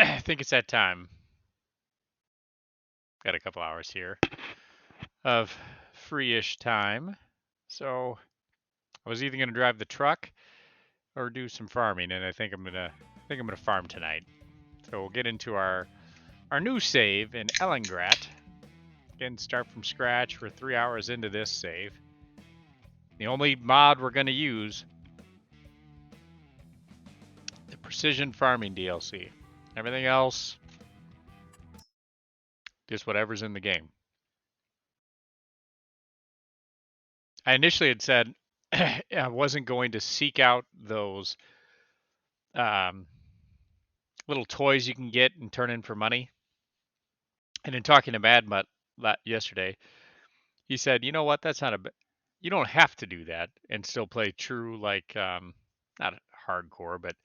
I think it's that time. Got a couple hours here of free-ish time. So I was either gonna drive the truck or do some farming, and I think I'm gonna farm tonight. So we'll get into our new save in Erlengrat. Again, start from scratch. We're 3 hours into this save. The only mod we're gonna use, the Precision Farming DLC. Everything else, just whatever's in the game. I initially had said I wasn't going to seek out those little toys you can get and turn in for money. And in talking to Mad Mutt yesterday, he said, "You know what? That's not you don't have to do that and still play true, like not hardcore, but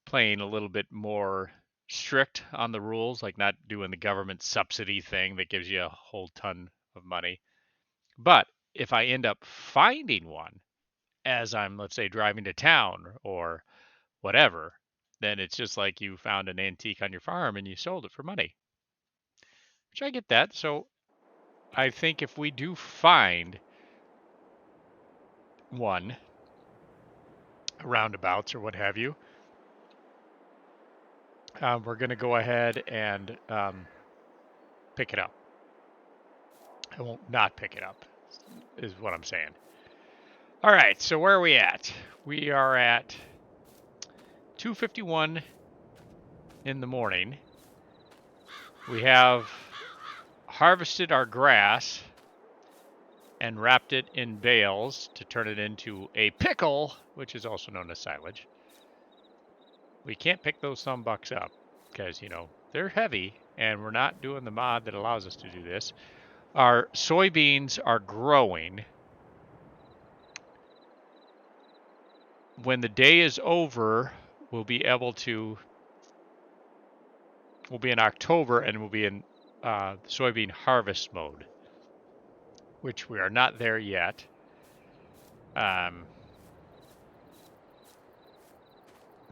playing a little bit more strict on the rules, like not doing the government subsidy thing that gives you a whole ton of money. But if I end up finding one as I'm, let's say, driving to town or whatever, then it's just like you found an antique on your farm and you sold it for money." Which I get that. So I think if we do find one, roundabouts or what have you, we're going to go ahead and pick it up. I won't not pick it up, is what I'm saying. All right, so where are we at? We are at 2:51 in the morning. We have harvested our grass and wrapped it in bales to turn it into a pickle, which is also known as silage. We can't pick those bucks up because, you know, they're heavy and we're not doing the mod that allows us to do this. Our soybeans are growing. When the day is over, we'll be able to, we'll be in October and we'll be in soybean harvest mode, which we are not there yet.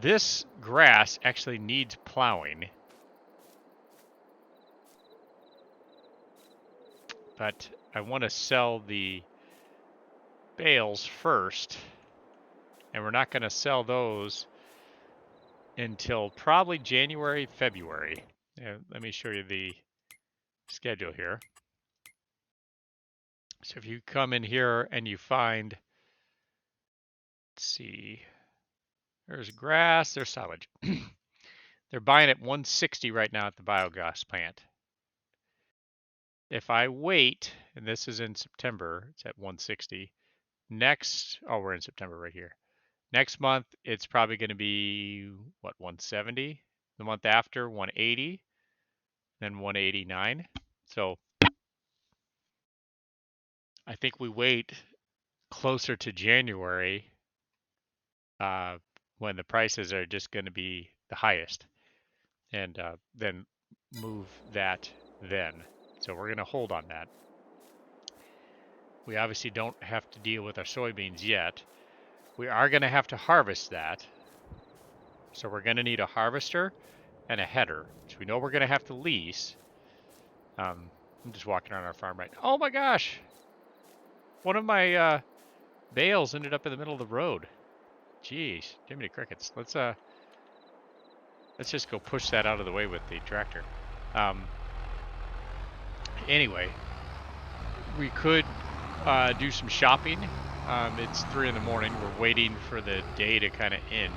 This grass actually needs plowing, but I want to sell the bales first, and we're not going to sell those until probably January, February. Let me show you the schedule here. So if you come in here and you find, let's see, there's grass, there's silage. They're buying at 160 right now at the biogas plant. If I wait, and this is in September, it's at 160. Next, oh, we're in September right here. Next month, it's probably going to be, what, 170? The month after, 180, then 189. So I think we wait closer to January when the prices are just going to be the highest, and then move that then. So we're going to hold on that. We obviously don't have to deal with our soybeans yet. We are going to have to harvest that. So we're going to need a harvester and a header, which we know we're going to have to lease. I'm just walking around our farm right now. Oh my gosh! One of my bales ended up in the middle of the road. Jeez, Jiminy Crickets. Let's just go push that out of the way with the tractor. Anyway, we could do some shopping. It's 3 in the morning. We're waiting for the day to kind of end.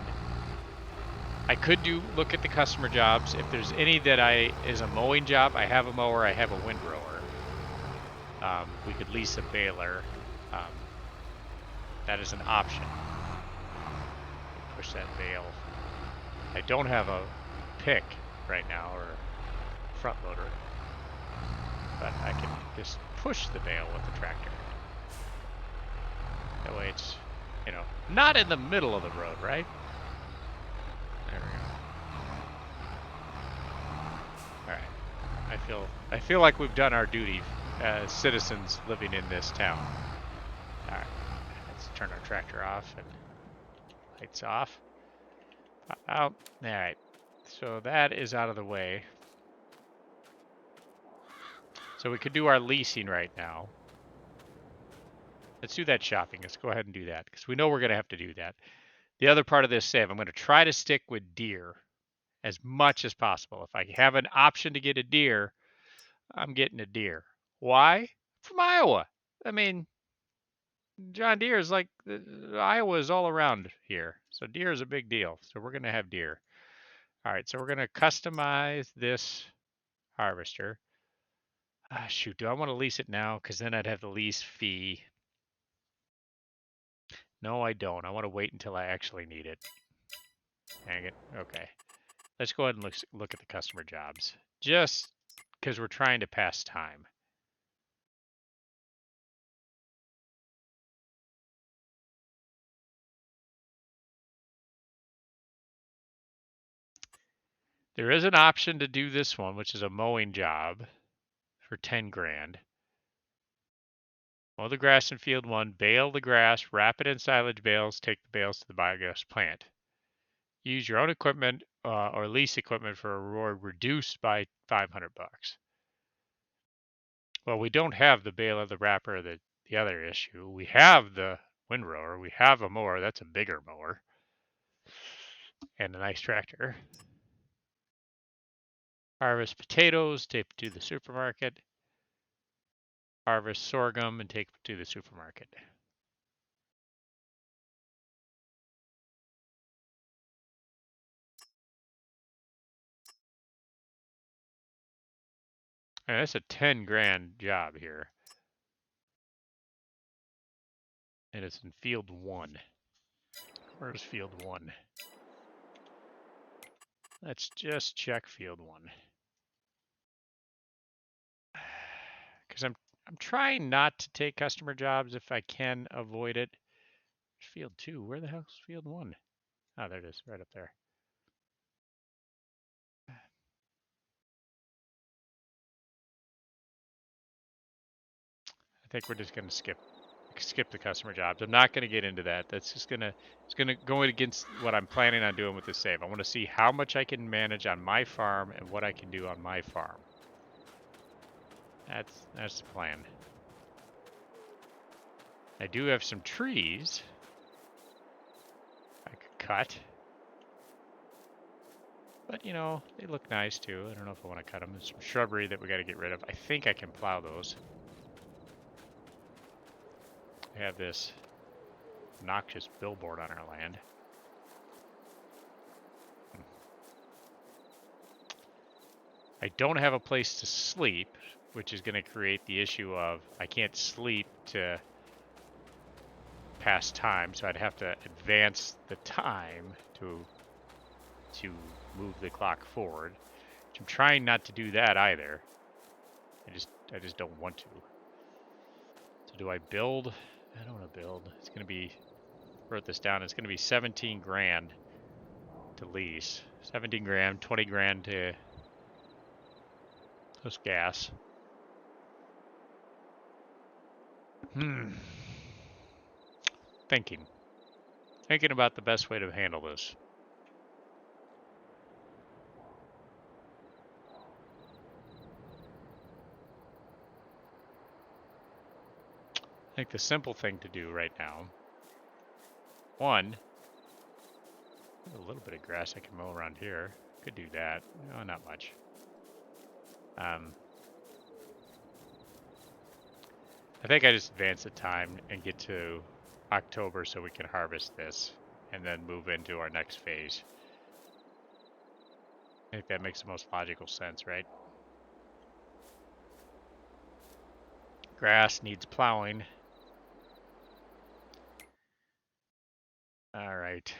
I could look at the customer jobs. If there's any that is a mowing job, I have a mower, I have a windrower. We could lease a baler. That is an option. Push that bale. I don't have a pick right now or front loader, but I can just push the bale with the tractor. That way it's, you know, not in the middle of the road, right? There we go. All right. I feel like we've done our duty as citizens living in this town. All right. Let's turn our tractor off and lights off. Out. All right. So that is out of the way. So we could do our leasing right now. Let's do that shopping. Let's go ahead and do that because we know we're going to have to do that. The other part of this save, I'm going to try to stick with deer as much as possible. If I have an option to get a deer, I'm getting a deer. Why? From Iowa. I mean, John Deere is like Iowa is all around here, so deer is a big deal. So we're gonna have deer. All right, so we're gonna customize this harvester. Ah, shoot, do I want to lease it now? Because then I'd have the lease fee. No, I don't. I want to wait until I actually need it. Dang it. Okay. Let's go ahead and look at the customer jobs, just because we're trying to pass time. There is an option to do this one, which is a mowing job for 10 grand. Mow the grass in field 1, bale the grass, wrap it in silage bales, take the bales to the biogas plant. Use your own equipment or lease equipment for a reward reduced by 500 bucks. Well, we don't have the baler, the wrapper, the other issue. We have the windrower, we have a mower, that's a bigger mower, and a nice tractor. Harvest potatoes, take to the supermarket. Harvest sorghum and take to the supermarket. And that's a 10 grand job here. And it's in field 1. Where's field 1? Let's just check field 1. Because I'm trying not to take customer jobs if I can avoid it. Field 2, where the hell's field 1? Oh, there it is, right up there. I think we're just gonna skip the customer jobs. I'm not gonna get into that. That's just it's gonna go against what I'm planning on doing with this save. I want to see how much I can manage on my farm and what I can do on my farm. That's the plan. I do have some trees I could cut. But, you know, they look nice too. I don't know if I want to cut them. There's some shrubbery that we got to get rid of. I think I can plow those. We have this obnoxious billboard on our land. I don't have a place to sleep, which is going to create the issue of I can't sleep to pass time, so I'd have to advance the time to move the clock forward. Which I'm trying not to do that either. I just don't want to. So do I build? I don't want to build. It's going to be, wrote this down, it's going to be 17 grand to lease. 17 grand, 20 grand to host gas. Thinking about the best way to handle this. I think the simple thing to do right now, one, a little bit of grass I can mow around here. Could do that. No, not much. I think I just advance the time and get to October so we can harvest this and then move into our next phase. I think that makes the most logical sense, right? Grass needs plowing. All right.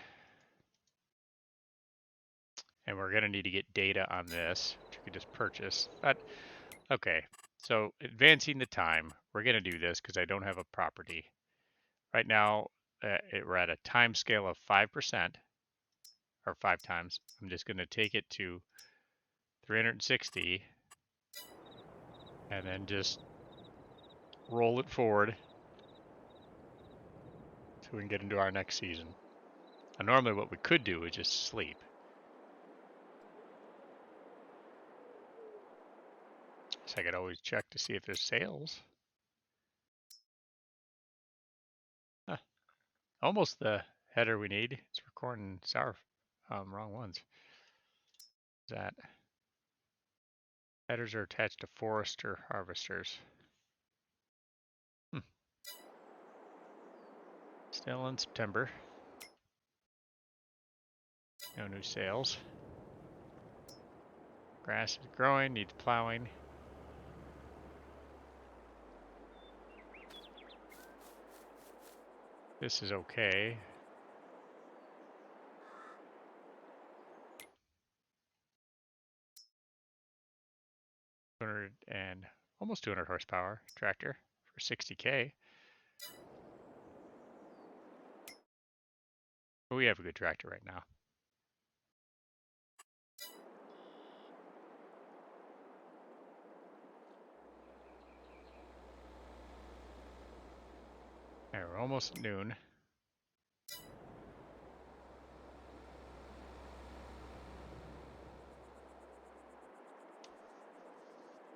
And we're going to need to get data on this, which we could just purchase. But, okay. So advancing the time, we're going to do this because I don't have a property. Right now, we're at a time scale of 5%, or 5 times. I'm just going to take it to 360 and then just roll it forward so we can get into our next season. Now, normally what we could do is just sleep. I could always check to see if there's sales. Huh. Almost the header we need. It's recording sour, wrong ones. That headers are attached to forester harvesters. Still in September. No new sales. Grass is growing, needs plowing. This is okay. And almost 200 horsepower tractor for 60K. But we have a good tractor right now. All right, we're almost noon.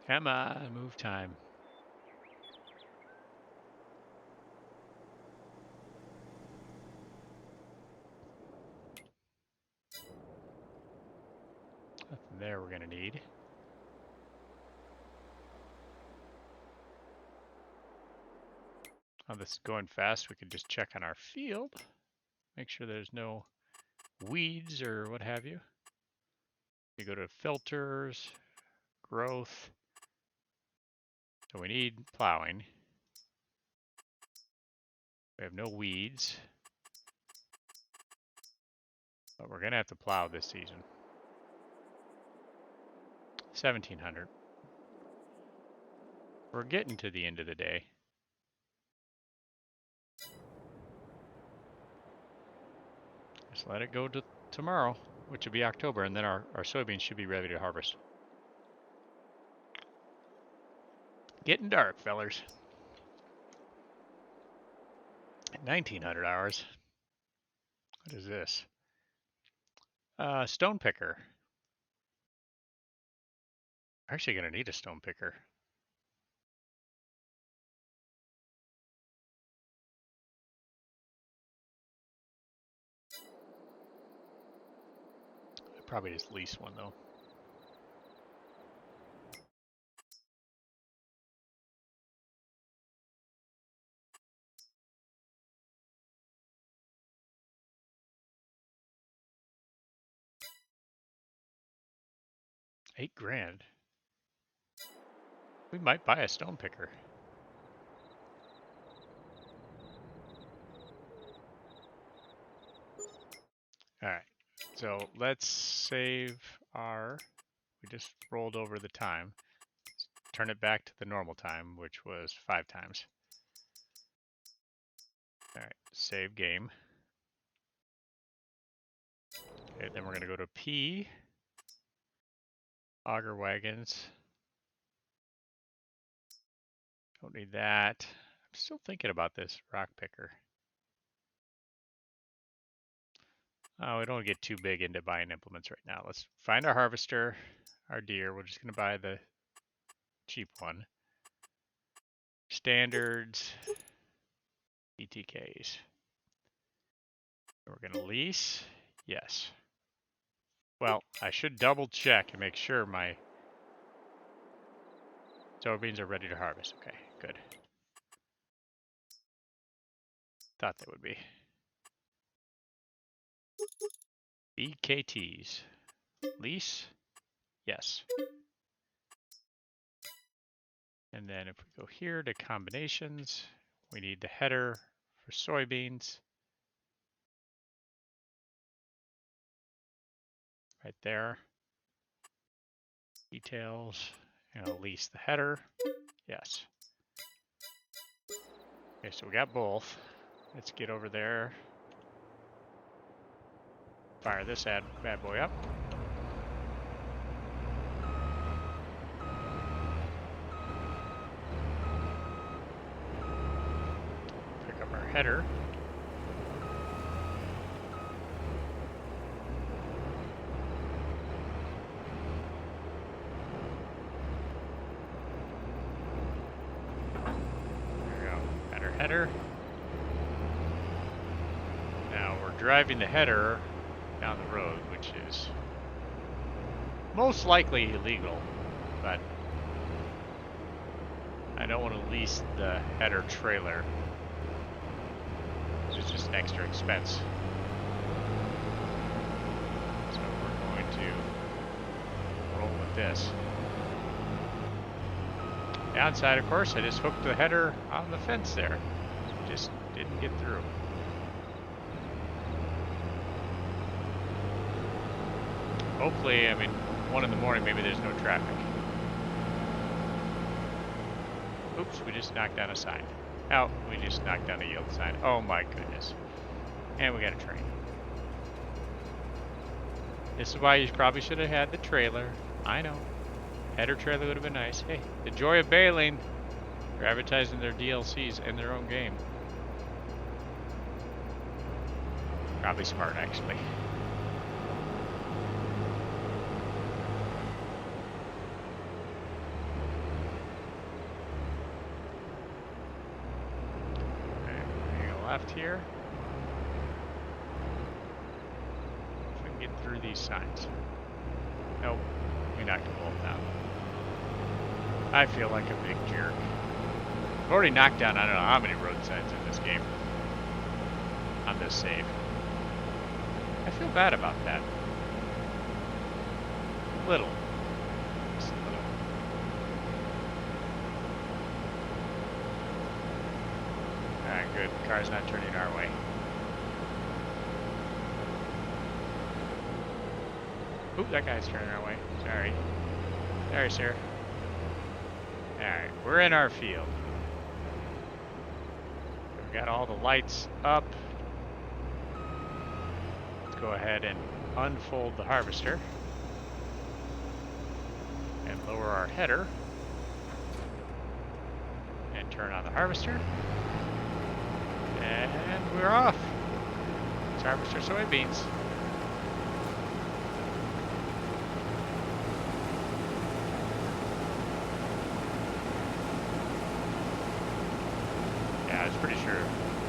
Come on, move time. Nothing there we're gonna need. Oh, this is going fast. We could just check on our field. Make sure there's no weeds or what have you. You go to filters, growth. So we need plowing. We have no weeds. But we're gonna have to plow this season. 1700. We're getting to the end of the day. Just let it go to tomorrow, which will be October, and then our soybeans should be ready to harvest. Getting dark, fellers. 1900 hours. What is this? Stone picker. Actually gonna need a stone picker. I probably just lease one though. $8,000. We might buy a stone picker. All right, so let's save our, we just rolled over the time. Turn it back to the normal time, which was 5 times. All right, save game. Okay, then we're gonna go to P, auger wagons. Don't need that. I'm still thinking about this rock picker. Oh, we don't get too big into buying implements right now. Let's find our harvester, our deer. We're just gonna buy the cheap one. Standards, ETKs. We're gonna lease, yes. Well, I should double check and make sure my soybeans are ready to harvest. Okay, good. Thought they would be. BKTs. Lease? Yes. And then if we go here to combinations, we need the header for soybeans. Right there. Details. And I'll lease the header. Yes. Okay, so we got both. Let's get over there. Fire this bad boy up. Pick up our header. header. Now we're driving the header down the road, which is most likely illegal, but I don't want to lease the header trailer. It's just an extra expense. So we're going to roll with this. Downside, of course, I just hooked the header on the fence there. Just didn't get through. Hopefully, I mean, 1 in the morning, maybe there's no traffic. Oops, we just knocked down a sign. Oh, we just knocked down a yield sign. Oh my goodness. And we got a train. This is why you probably should have had the trailer. I know. Header trailer would have been nice. Hey, the joy of bailing. They're advertising their DLCs in their own game. Probably smart, actually. Left here. If we can get through these signs. Nope, we knocked them both down. I feel like a big jerk. I've already knocked down I don't know how many road signs in this game. On this save. I feel bad about that. Little. Just a little. Alright, good. Car's not turning our way. Oop, that guy's turning our way. Sorry. Sorry, sir. Alright, we're in our field. We've got all the lights up. Let's go ahead and unfold the harvester. And lower our header. And turn on the harvester. And we're off. Let's harvest our soybeans. Yeah, I was pretty sure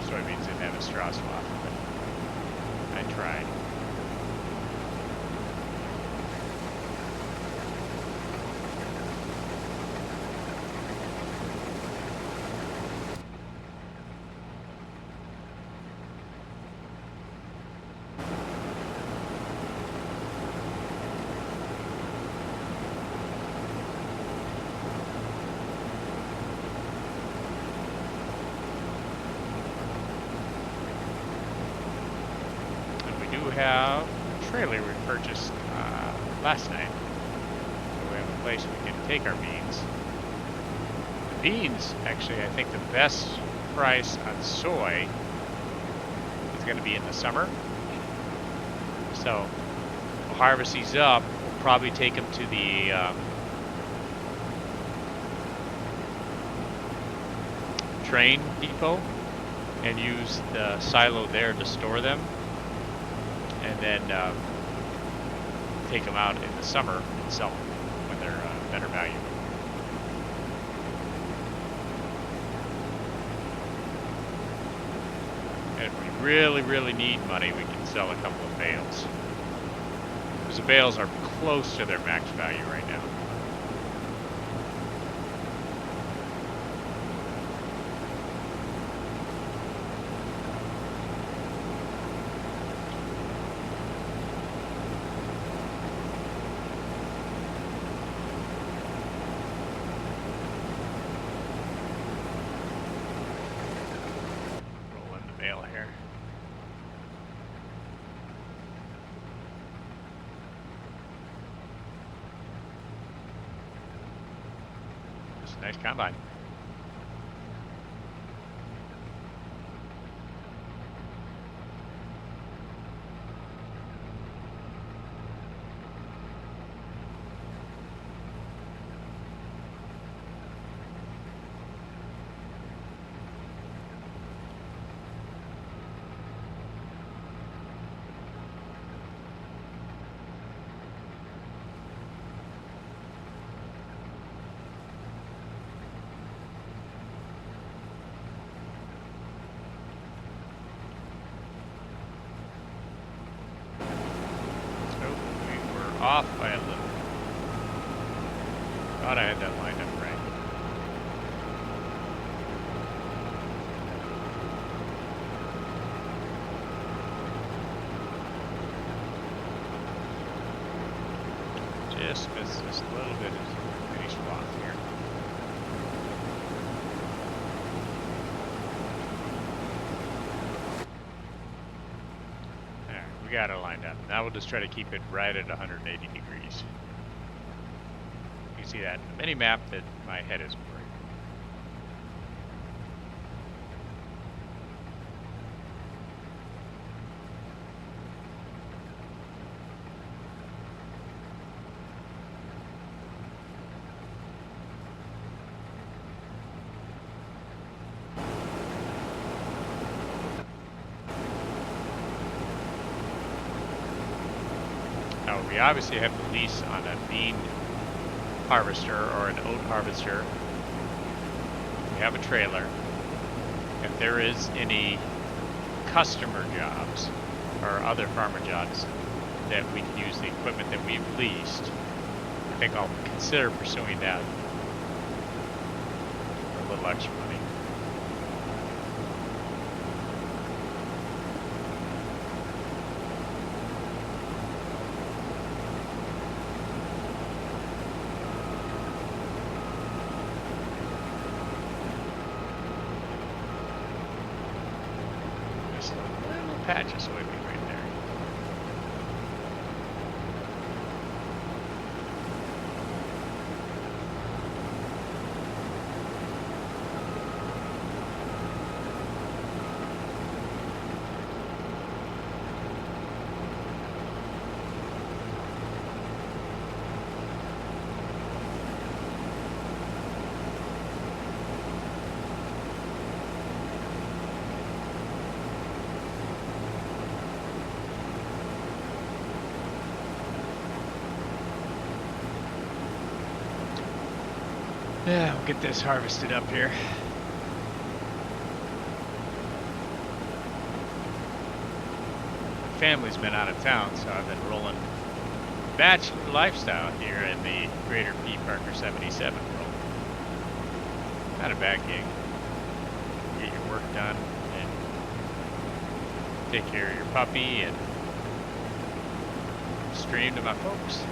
soybeans didn't have a straw swap, but I tried. Have a trailer we purchased last night. So we have a place we can take our beans. The beans, actually, I think the best price on soy is going to be in the summer. So we'll harvest these up. We'll probably take them to the train depot and use the silo there to store them. And then take them out in the summer and sell them when they're better value. And if we really, really need money, we can sell a couple of bales. Because the bales are close to their max value right now. Nice combine. off by a little. Thought I had that lined up right. Just missed just a little bit of finish off here. There, we got it lined up. Now we'll just try to keep it right at 180 degrees. You see that in the mini map that my head is working. Now we obviously have the lease on a bean harvester or an oat harvester. We have a trailer. If there is any customer jobs or other farmer jobs that we can use the equipment that we've leased, I think I'll consider pursuing that for a little extra money. Patch of soybean right there. Yeah, we'll get this harvested up here. Family's been out of town, so I've been rolling bachelor lifestyle here in the Greater P. Parker 77 world. Not a bad gig. Get your work done and take care of your puppy and stream to my folks.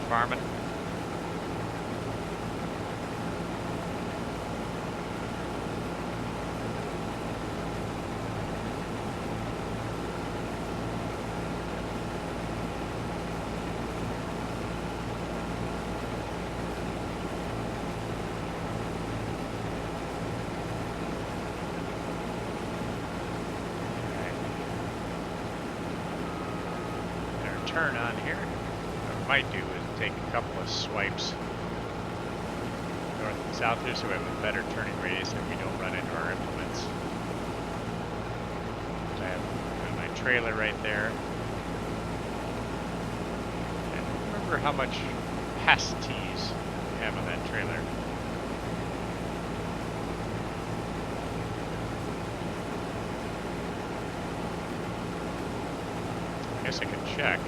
Farming. Better turn on here. What I might do is take a couple of swipes north and south here so we have a better turning radius and we don't run into our implements. So I have my trailer right there. I don't remember how much pasties we have on that trailer. I guess I could check.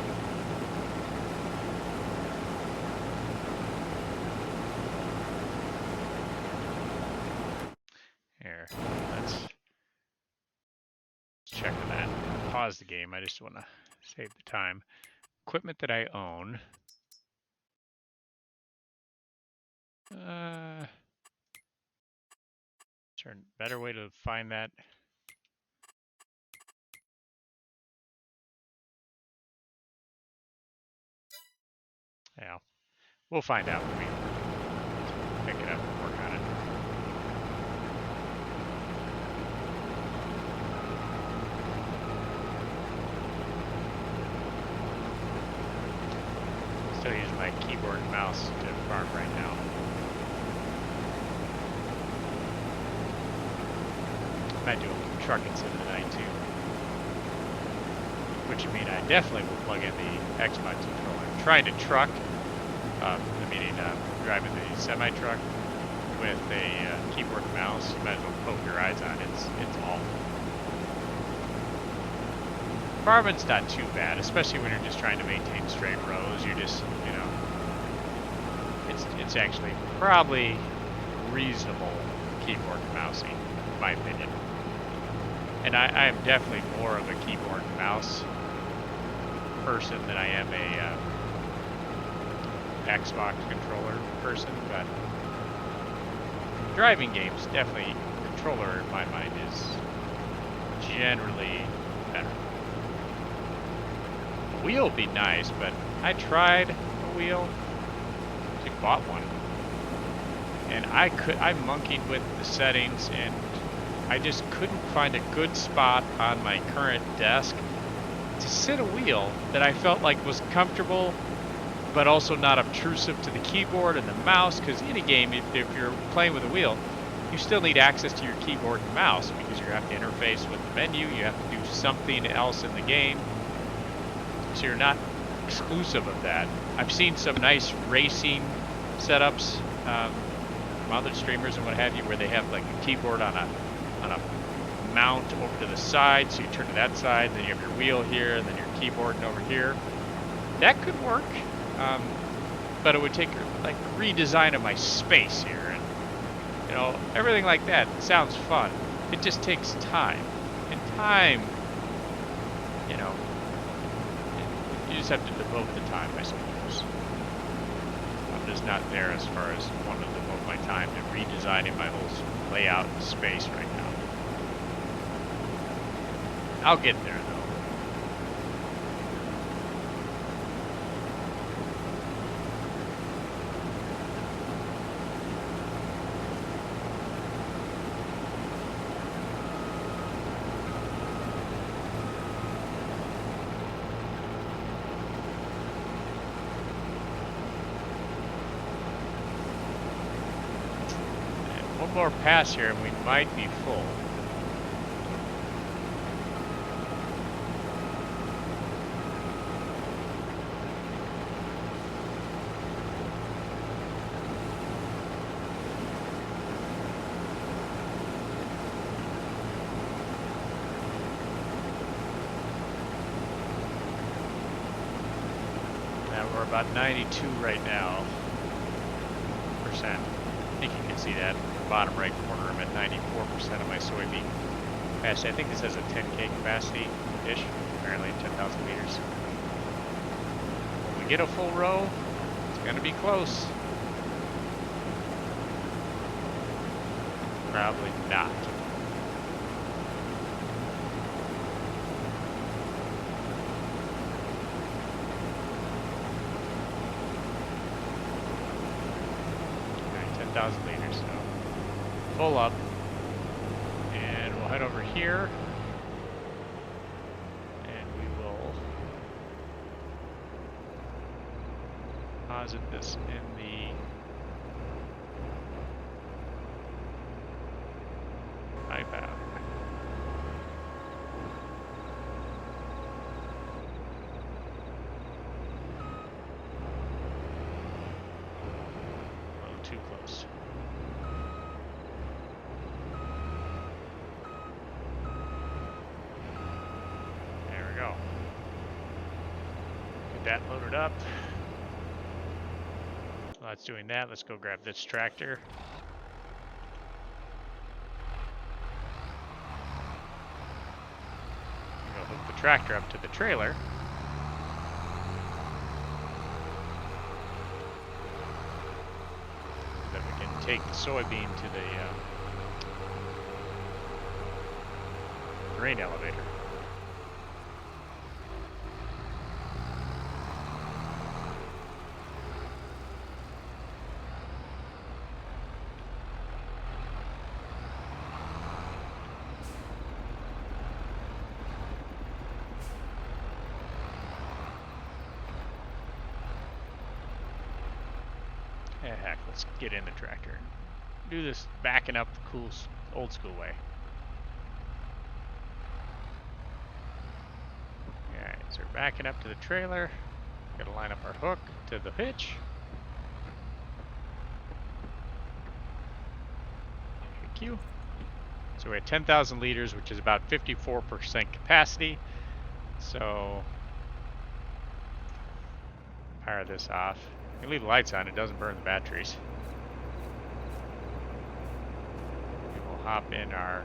Here, let's check that. Pause the game. I just want to save the time. Equipment that I own. Turn better way to find that. Yeah, we'll find out when we pick it up and work on it. Still using my keyboard and mouse to farm right now. Might do a trucking sim tonight too. Which would mean I definitely will plug in the Xbox controller. I'm trying to truck, meaning driving the semi-truck with a keyboard and mouse. You might as well poke your eyes on it. It's awful. Farming's not too bad, especially when you're just trying to maintain straight rows. You're just, you know, it's actually probably reasonable keyboard and mousing, in my opinion. And I am definitely more of a keyboard and mouse person than I am a Xbox controller person, but driving games, definitely controller in my mind is generally better. A wheel would be nice, but I tried a wheel. I bought one, and I monkeyed with the settings, and I just couldn't find a good spot on my current desk to sit a wheel that I felt like was comfortable, but also not obtrusive to the keyboard and the mouse. Because in a game, if you're playing with a wheel, you still need access to your keyboard and mouse because you have to interface with the menu. You have to do something else in the game, so you're not exclusive of that. I've seen some nice racing setups from other streamers and what have you, where they have like a keyboard on a mount over to the side, so you turn to that side, then you have your wheel here, and then your keyboard and over here. That could work, but it would take like redesign of my space here, and you know, everything like that sounds fun. It just takes time, and time, you know, you just have to devote the time, I suppose. I'm just not there as far as wanting to devote my time to redesigning my whole layout and space right now. I'll get there though. And one more pass here and we might be full. We're about 92 right now percent. I think you can see that in the bottom right corner. I'm at 94% of my soybean capacity. I think this has a 10K capacity-ish, apparently 10,000 liters. When we get a full row, it's going to be close. Probably not. Liters, so full up, and we'll head over here, and we will deposit this in the iPad. A little too close. That loaded up. While it's doing that, let's go grab this tractor. Go hook the tractor up to the trailer. Then we can take the soybean to the grain elevator. Heck, let's get in the tractor. Do this backing up the cool old school way. Alright, so we're backing up to the trailer. Gotta line up our hook to the hitch. Thank you. So we're at 10,000 liters, which is about 54% capacity. So power this off. You leave the lights on, it doesn't burn the batteries. We will hop in our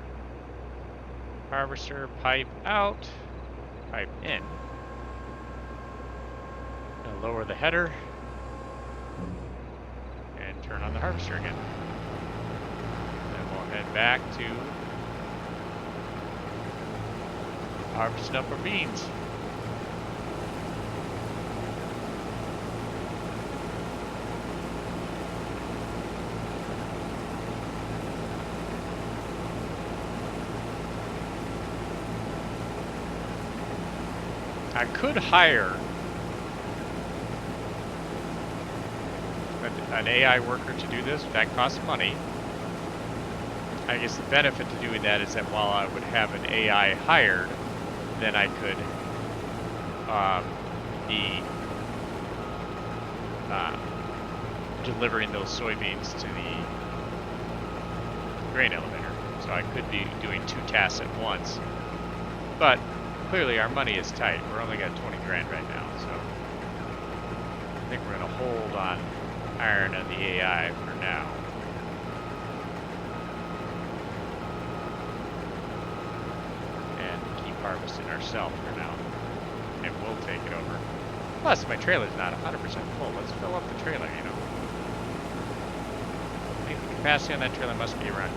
harvester, pipe out, pipe in. Gonna lower the header and turn on the harvester again. Then we'll head back to harvesting up our beans. I could hire an AI worker to do this. That costs money. I guess the benefit to doing that is that while I would have an AI hired, then I could be delivering those soybeans to the grain elevator. So I could be doing 2 tasks at once. But clearly our money is tight. We're only got 20 grand right now, so I think we're gonna hold on hiring of the AI for now. And keep harvesting ourselves for now. And we'll take it over. Plus, my trailer's not 100% full. Let's fill up the trailer, you know. I think the capacity on that trailer must be around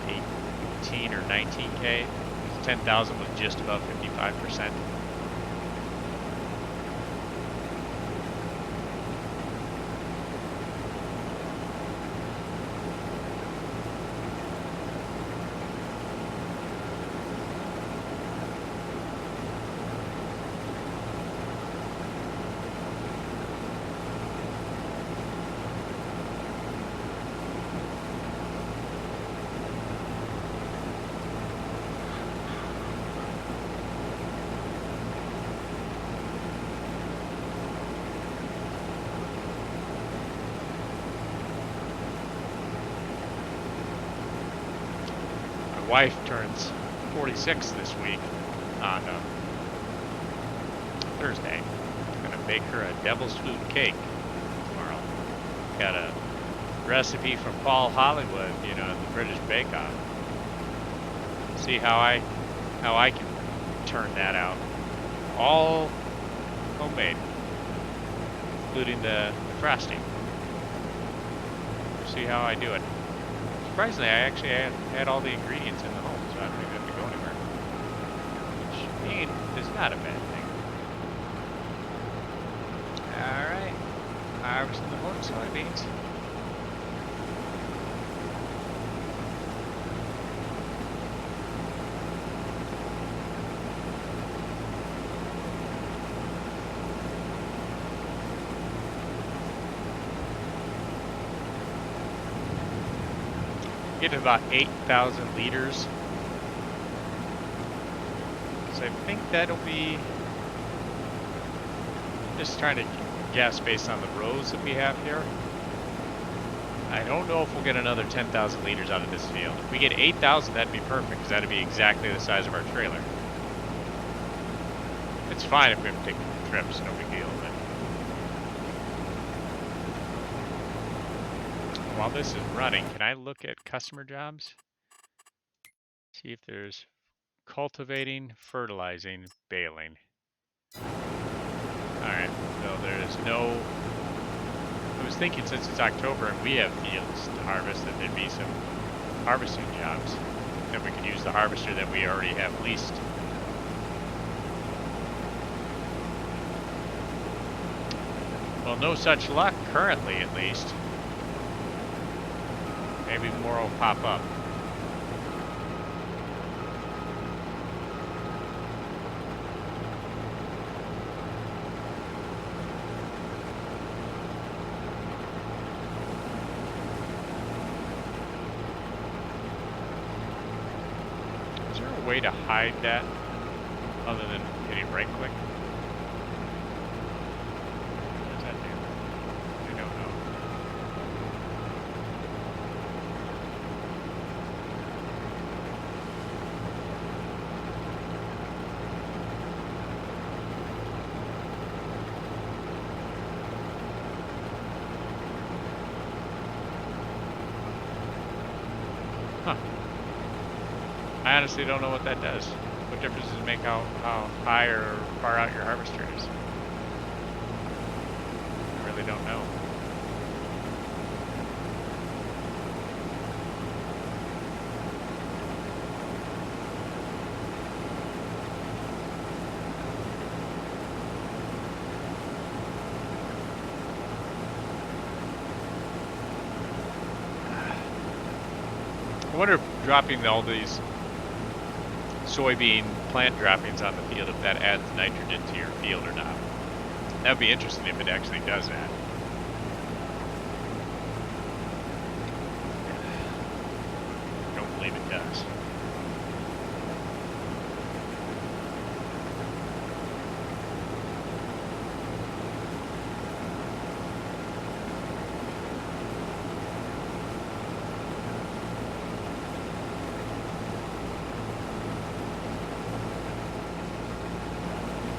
18 or 19K. 10,000 was just above 55%. Wife turns 46 this week on Thursday. I'm gonna make her a devil's food cake tomorrow. Got a recipe from Paul Hollywood, you know, the British Bake Off. See how I can turn that out. All homemade, including the frosting. See how I do it. Surprisingly, I actually had all the ingredients in the home, so I don't even have to go anywhere. Which, I mean, is not a bad thing. Alright. Harvesting the morning soybeans. Get about 8,000 liters. So I think that'll be, just trying to guess based on the rows that we have here. I don't know if we'll get another 10,000 liters out of this field. If we get 8,000, that'd be perfect, because that'd be exactly the size of our trailer. It's fine if we have to take trips, no big deal. But while this is running, can I look at customer jobs? See if there's cultivating, fertilizing, baling. Alright, so there's no... I was thinking since it's October and we have fields to harvest that there'd be some harvesting jobs. That we could use the harvester that we already have leased. Well, no such luck currently, at least. Maybe more will pop up. Is there a way to hide that other than hitting right click? What does that do? I don't know. Huh. I honestly don't know what that does. What difference does it make how high or far out your harvester is? I really don't know. I wonder if dropping all these soybean plant droppings on the field, if that adds nitrogen to your field or not. That would be interesting if it actually does that. I don't believe it does.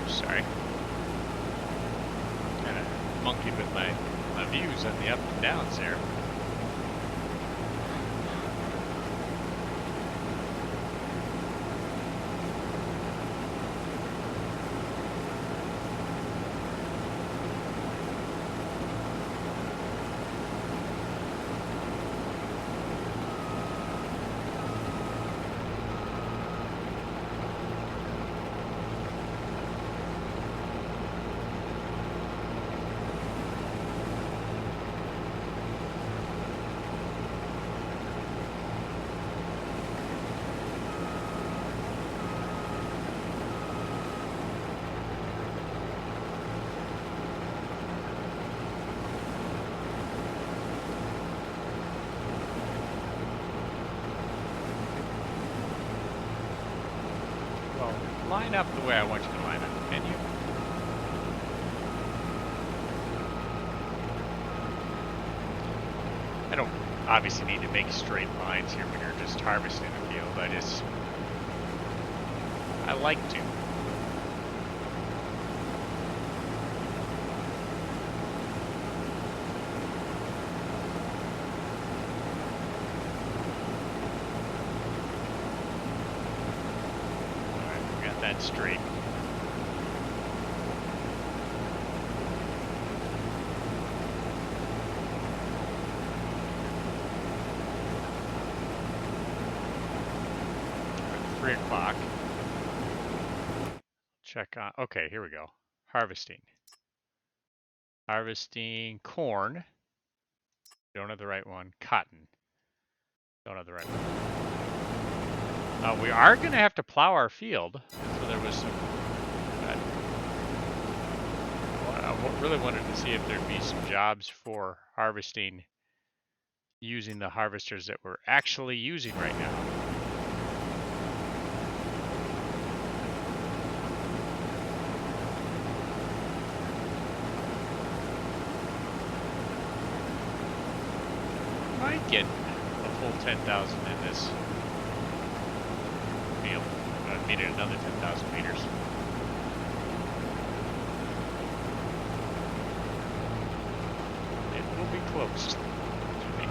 Sorry. Kind of monkeyed with my views on the up and downs there. Line up the way I want you to line up, can you? I don't obviously need to make straight lines here when you're just harvesting the field. I like to. That straight. At 3 o'clock. Check on. Okay, here we go. Harvesting. Harvesting corn. Don't have the right one. Cotton. Don't have the right one. We are going to have to plow our field. So there was some. I really wanted to see if there'd be some jobs for harvesting using the harvesters that we're actually using right now. Might get a full 10,000 in this field. I needed another 10,000 meters. It will be close to me.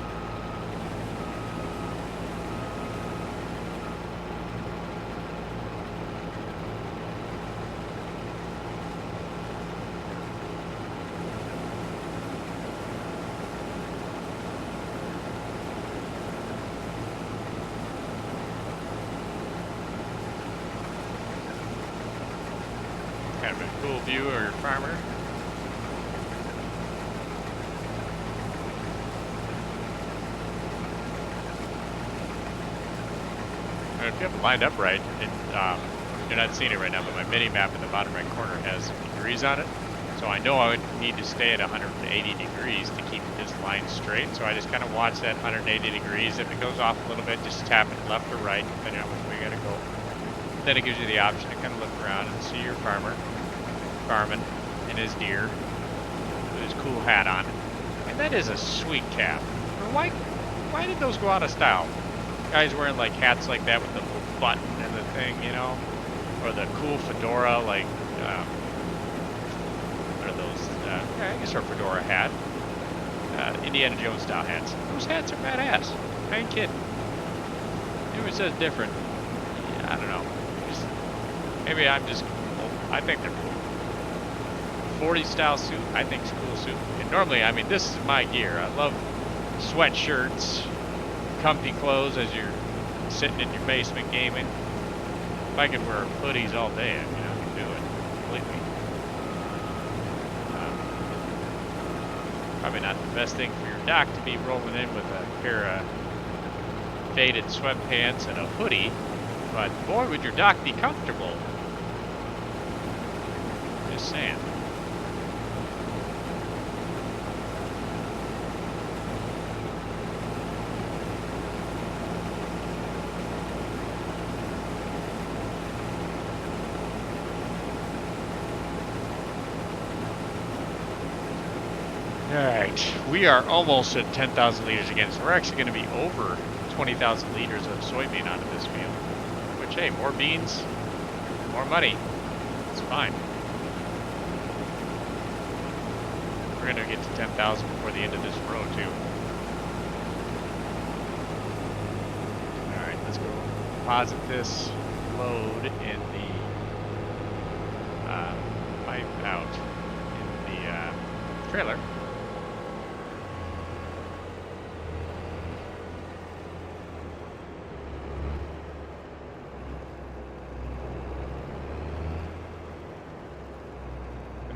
Kind of a cool view of your farmer. If you have it lined up right, you're not seeing it right now, but my mini map in the bottom right corner has degrees on it. So I know I would need to stay at 180 degrees to keep this line straight. So I just kind of watch that 180 degrees. If it goes off a little bit, just tap it left or right, depending on which way you gotta go. Then it gives you the option to kind of look around and see your farmer farming and his deer with his cool hat on. And that is a sweet cap. Why did those go out of style? Guys wearing like hats like that with the little button and the thing, you know, or the cool fedora, like what are those? Yeah, I guess they're a fedora hat, Indiana Jones style hats. Those hats are badass. I ain't kidding. It says different. Yeah, I don't know. Maybe I'm just. I think they're cool. 40 style suit, I think is a cool suit. And normally, I mean, this is my gear. I love sweatshirts, comfy clothes as you're sitting in your basement gaming. If I could wear hoodies all day, I could do it completely. Probably not the best thing for your dock to be rolling in with a pair of faded sweatpants and a hoodie, but boy, would your dock be comfortable. Just saying. Alright, we are almost at 10,000 liters again, so we're actually going to be over 20,000 liters of soybean onto this field. Which, hey, more beans, more money. It's fine. We're going to get to 10,000 before the end of this row, too. Alright, let's go deposit this load in the pipe out in the trailer.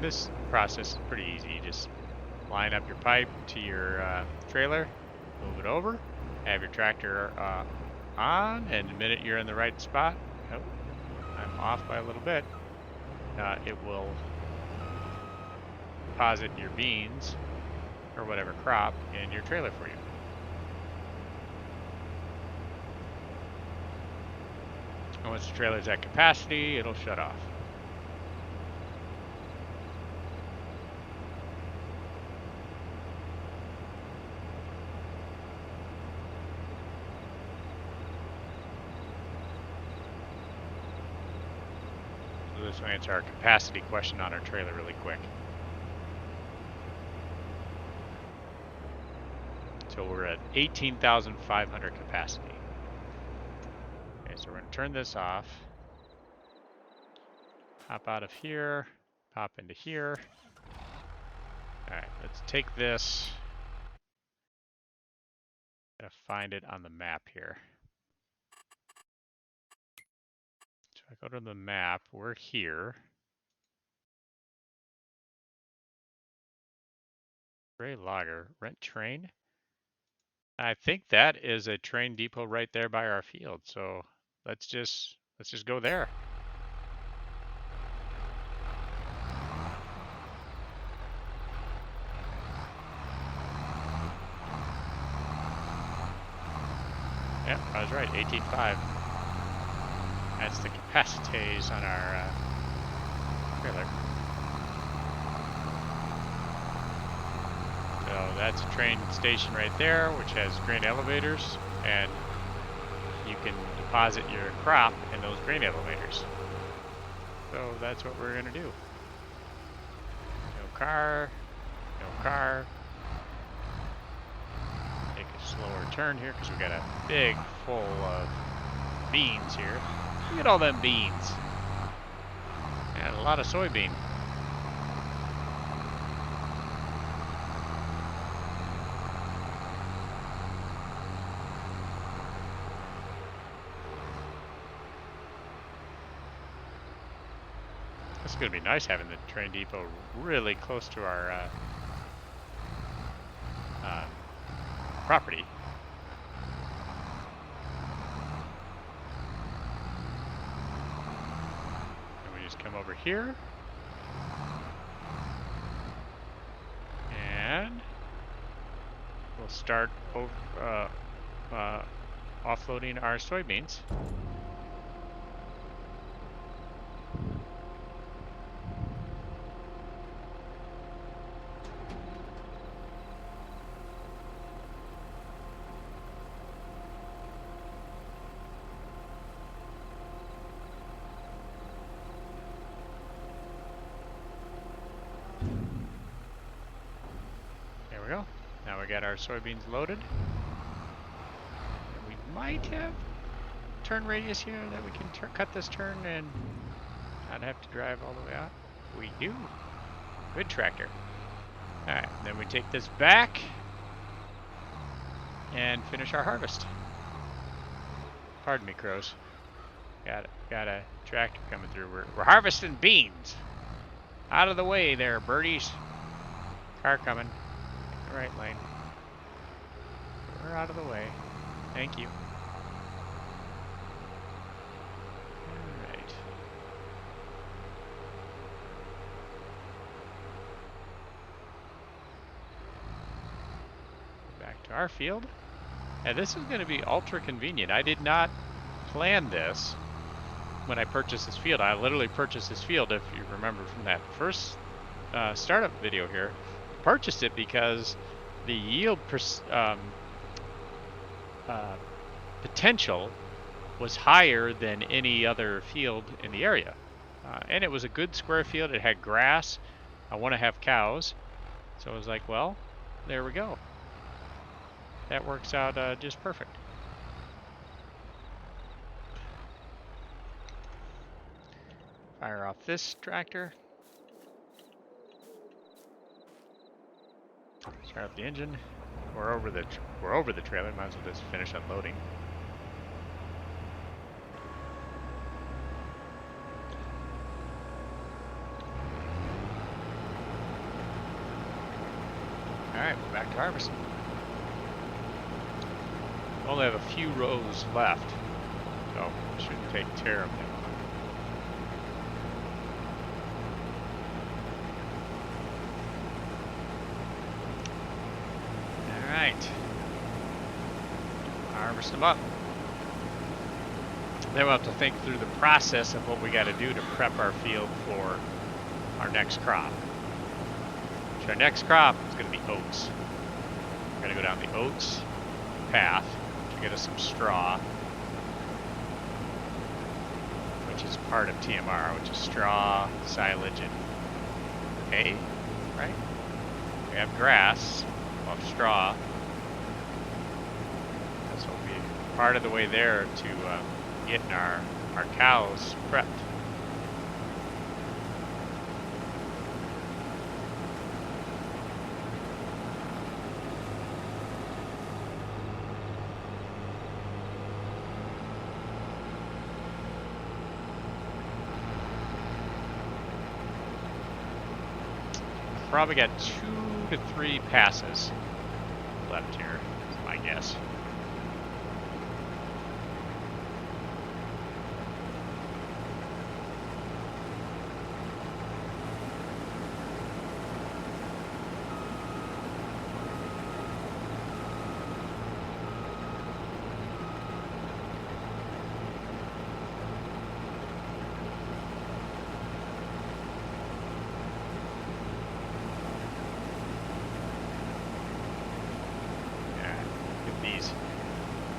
This process is pretty easy. You just line up your pipe to your trailer, move it over, have your tractor on, and the minute you're in the right spot, oh, I'm off by a little bit, it will deposit your beans or whatever crop in your trailer for you. And once the trailer's at capacity, it'll shut off. This will answer our capacity question on our trailer really quick. So we're at 18,500 capacity. Okay, so we're going to turn this off. Hop out of here, pop into here. All right, let's take this. Gotta find it on the map here. So I go to the map, we're here. Gray Logger, rent train. I think that is a train depot right there by our field. So let's just go there. Yeah, I was right, 18.5. That's the capacities on our trailer. So that's a train station right there, which has grain elevators, and you can deposit your crop in those grain elevators. So that's what we're gonna do. No car, no car. Take a slower turn here because we got a big full of beans here. Look at all them beans. And a lot of soybean. It's going to be nice having the train depot really close to our property. And we just come over here. And we'll start offloading our soybeans. There we go. Now we got our soybeans loaded. And we might have turn radius here that we can cut this turn and not have to drive all the way out? We do. Good tractor. All right, then we take this back and finish our harvest. Pardon me, crows. Got a tractor coming through. We're harvesting beans. Out of the way there, birdies. Car coming. Right lane. We're out of the way. Thank you. All right. Back to our field. And this is going to be ultra convenient. I did not plan this when I purchased this field. I literally purchased this field, if you remember from that first startup video here. Purchased it because the yield potential was higher than any other field in the area. And it was a good square field. It had grass. I want to have cows. So I was like, well, there we go. That works out just perfect. Fire off this tractor. Start up the engine. We're over the trailer. Might as well just finish unloading. All right, we're back to harvesting. Only have a few rows left, so shouldn't take terribly long. All right, harvest them up. Then we'll have to think through the process of what we got to do to prep our field for our next crop. So our next crop is going to be oats. We're going to go down the oats path to get us some straw, which is part of TMR, which is straw, silage, and hay, right? We have grass, we'll have straw. This will be part of the way there to getting our cows prepped. Probably got 2 to 3 passes left here, is my guess.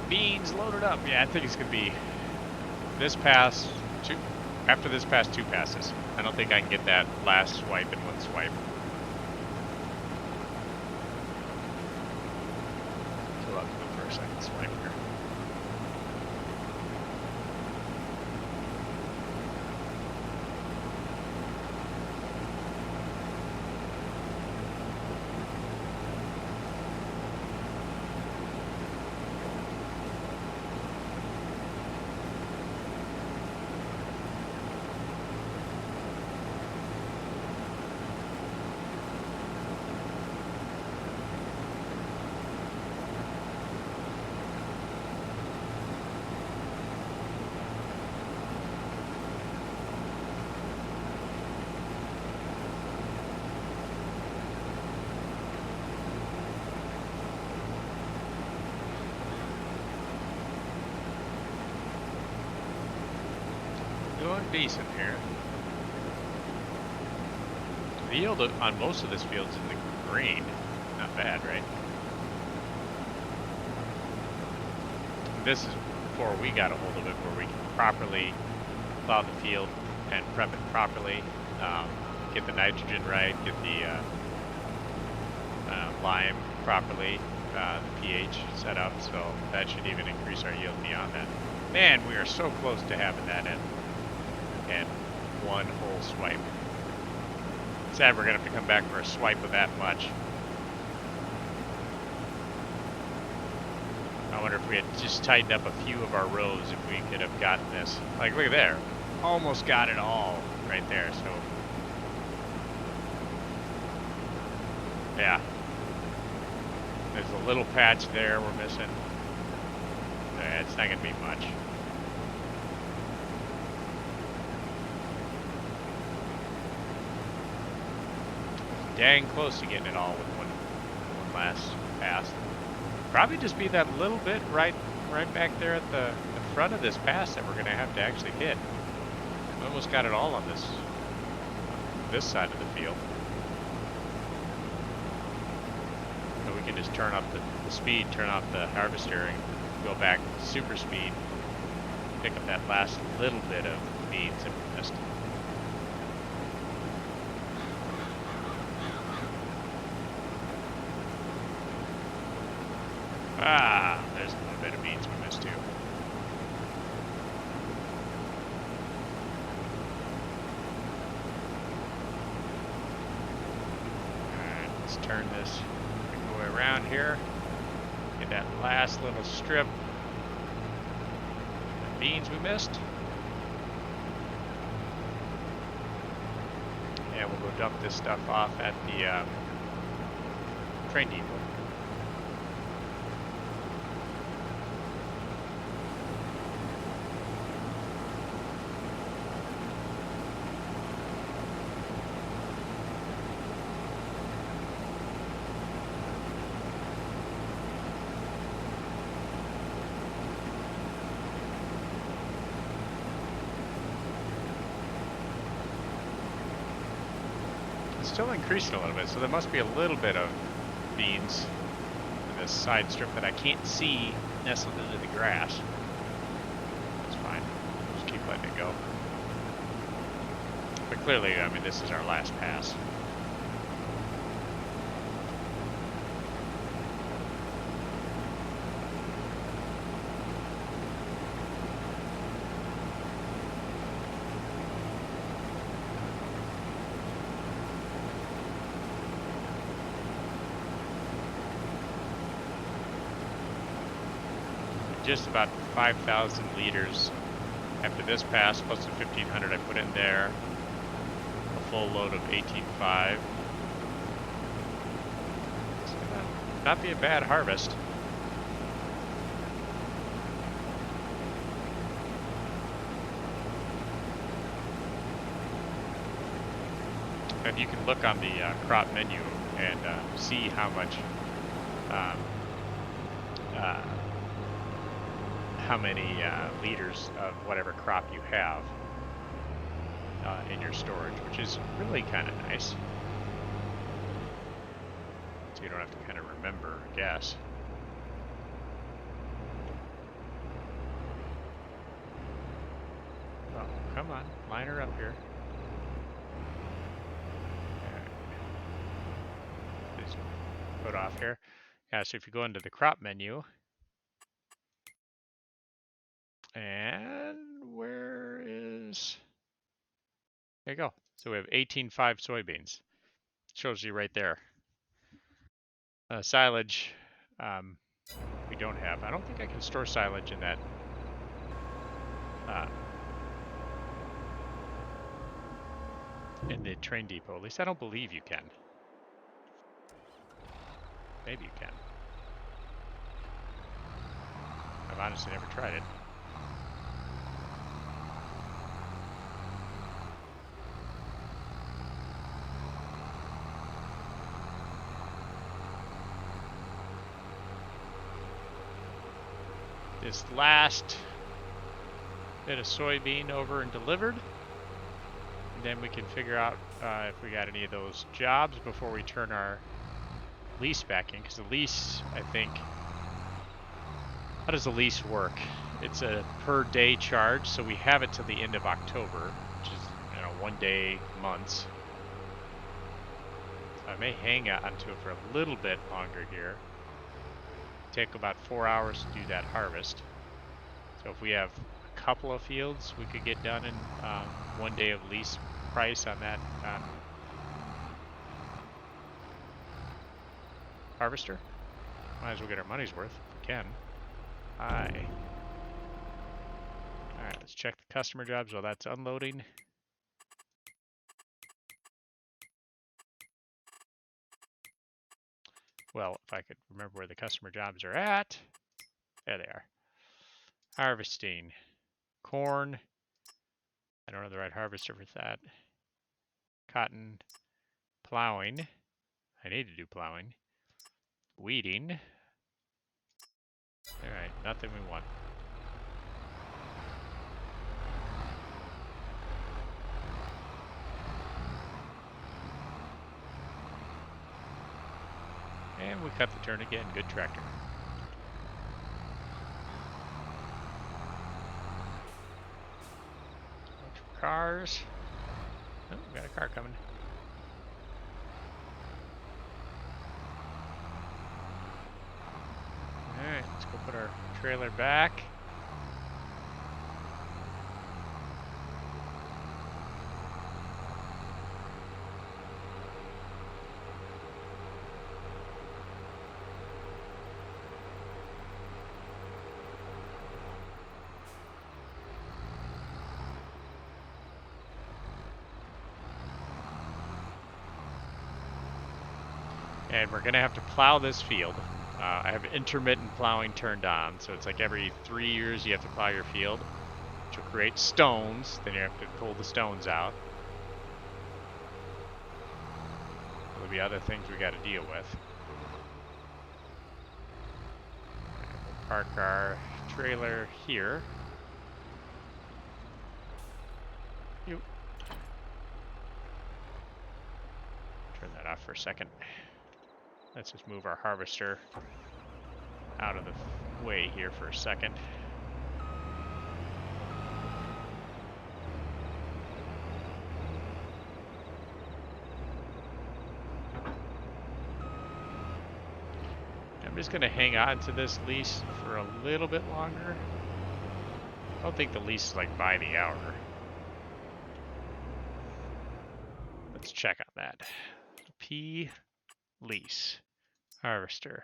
Beans loaded up. Yeah, I think it's gonna be this pass, after this pass, 2 passes. I don't think I can get that last swipe in 1 swipe. So I'll have to go for a second swipe here. Doing decent here. The yield on most of this field is in the green. Not bad, right? This is before we got a hold of it, where we can properly plow the field and prep it properly, get the nitrogen right, get the lime properly, the pH set up, so that should even increase our yield beyond that. Man, we are so close to having that in one whole swipe. Sad we're gonna have to come back for a swipe of that much. I wonder if we had just tightened up a few of our rows, if we could have gotten this. Like, look at there. Almost got it all right there, so. Yeah. There's a little patch there we're missing. Yeah, it's not gonna be much. Dang close to getting it all with one last pass. Probably just be that little bit right back there at the front of this pass that we're gonna have to actually hit. We almost got it all on this side of the field. So we can just turn up the speed, turn off the harvester, and go back super speed, pick up that last little bit of beans that we missed. Ah, there's a little bit of beans we missed too. Alright, let's turn this way around here. Get that last little strip of beans we missed. And we'll go dump this stuff off at the train depot. Still increasing a little bit, so there must be a little bit of beans in this side strip that I can't see nestled into the grass. It's fine. Just keep letting it go. But clearly, I mean, this is our last pass. Just about 5,000 liters after this pass, plus the 1,500 I put in there. A full load of 18.5. It's gonna not be a bad harvest. And you can look on the crop menu and see how much how many liters of whatever crop you have in your storage, which is really kind of nice. So you don't have to kind of remember, I guess. Oh, come on, line her up here. Please put off here. Yeah, so if you go into the crop menu, and where is, there you go. So we have 18.5 soybeans. Shows you right there. Silage, we don't have. I don't think I can store silage in that. In the train depot. At least I don't believe you can. Maybe you can. I've honestly never tried it. This last bit of soybean over and delivered. And then we can figure out if we got any of those jobs before we turn our lease back in. Because the lease, I think, how does the lease work? It's a per day charge, so we have it till the end of October, which is, you know, 1 day months. So I may hang onto it for a little bit longer here. Take about 4 hours to do that harvest. So if we have a couple of fields, we could get done in 1 day of lease price on that harvester. Might as well get our money's worth if we can. Aye. Alright, let's check the customer jobs while that's unloading. Well, if I could remember where the customer jobs are at. There they are. Harvesting. Corn. I don't know the right harvester for that. Cotton. Plowing. I need to do plowing. Weeding. Alright, nothing we want. And we cut the turn again. Good tractor. Watch for cars. Oh, we got a car coming. Alright, let's go put our trailer back. And we're going to have to plow this field. I have intermittent plowing turned on, so it's like every 3 years you have to plow your field, which will create stones. Then you have to pull the stones out. There'll be other things we got to deal with. We'll park our trailer here. Turn that off for a second. Let's just move our harvester out of the way here for a second. I'm just going to hang on to this lease for a little bit longer. I don't think the lease is like by the hour. Let's check on that. P lease harvester.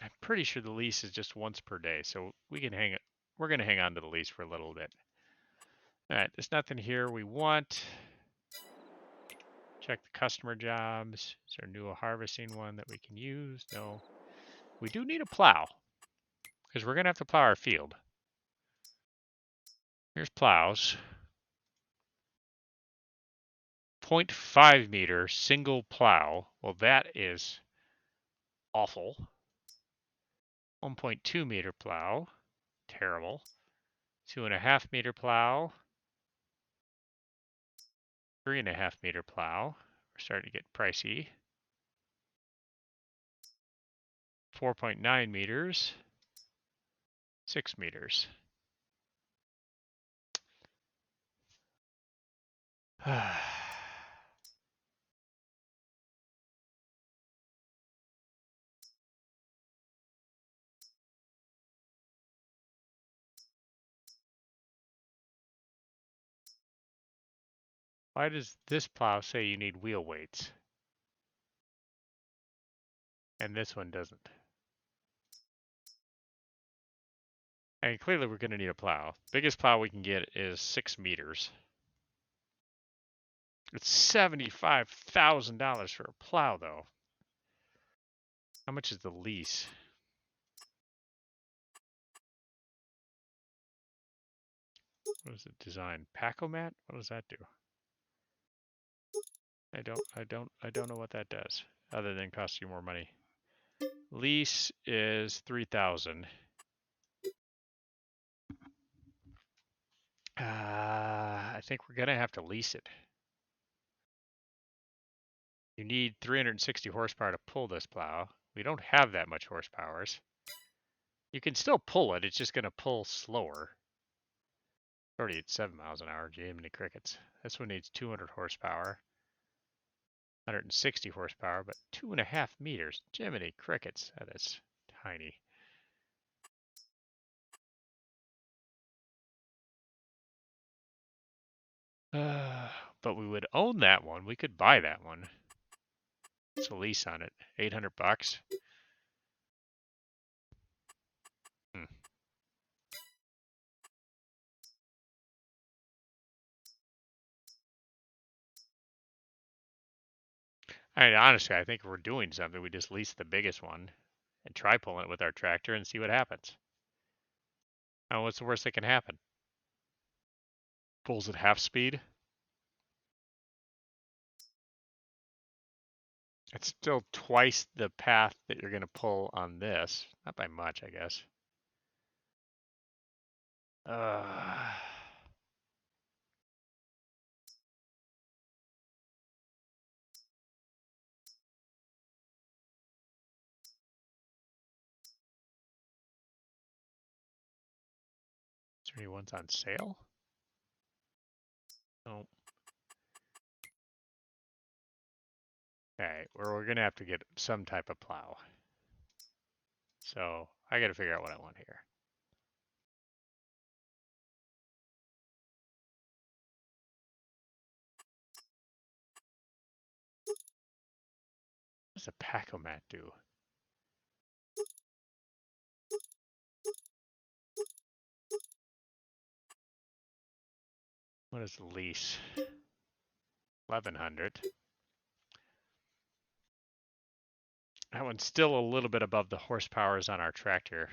I'm pretty sure the lease is just once per day, so we can hang it. We're going to hang on to the lease for a little bit. All right, there's nothing here we want. Check the customer jobs. Is there a new harvesting one that we can use? No. We do need a plow because we're going to have to plow our field. Here's plows. 0.5 meter single plow. Well, that is awful. 1.2 meter plow. Terrible. 2.5 meter plow. 3.5 meter plow. We're starting to get pricey. 4.9 meters. 6 meters. Why does this plow say you need wheel weights? And this one doesn't. And clearly we're going to need a plow. Biggest plow we can get is 6 meters. It's $75,000 for a plow, though. How much is the lease? What is it? Design Pacomat? What does that do? I don't know what that does, other than cost you more money. Lease is 3,000. I think we're gonna have to lease it. You need 360 horsepower to pull this plow. We don't have that much horsepower. You can still pull it, it's just gonna pull slower. Already at 7 miles an hour. Jiminy crickets. This one needs 200 horsepower, 160 horsepower, but 2.5 meters. Jiminy crickets. That is tiny. But we would own that one. We could buy that one. It's a lease on it. 800 bucks. Hmm. I mean, honestly, I think if we're doing something, we just lease the biggest one and try pulling it with our tractor and see what happens. Oh, what's the worst that can happen? Pulls at half speed. It's still twice the path that you're going to pull on this. Not by much, I guess. Uh, is there any ones on sale? No. Okay, we're going to have to get some type of plow. So I got to figure out what I want here. What does a Pacomat do? What is the lease? 1100. That one's still a little bit above the horsepowers on our tractor.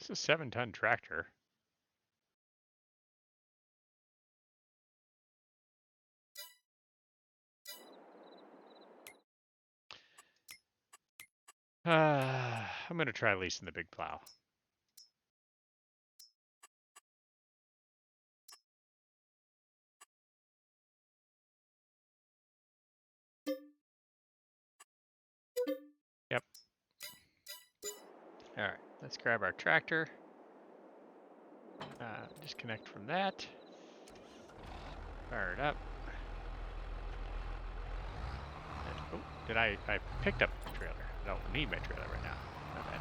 It's a 7-ton tractor. I'm going to try leasing the big plow. Yep. All right, let's grab our tractor. Disconnect from that. Fire it up. And, oh, did I picked up the trailer. I don't need my trailer right now. My bad.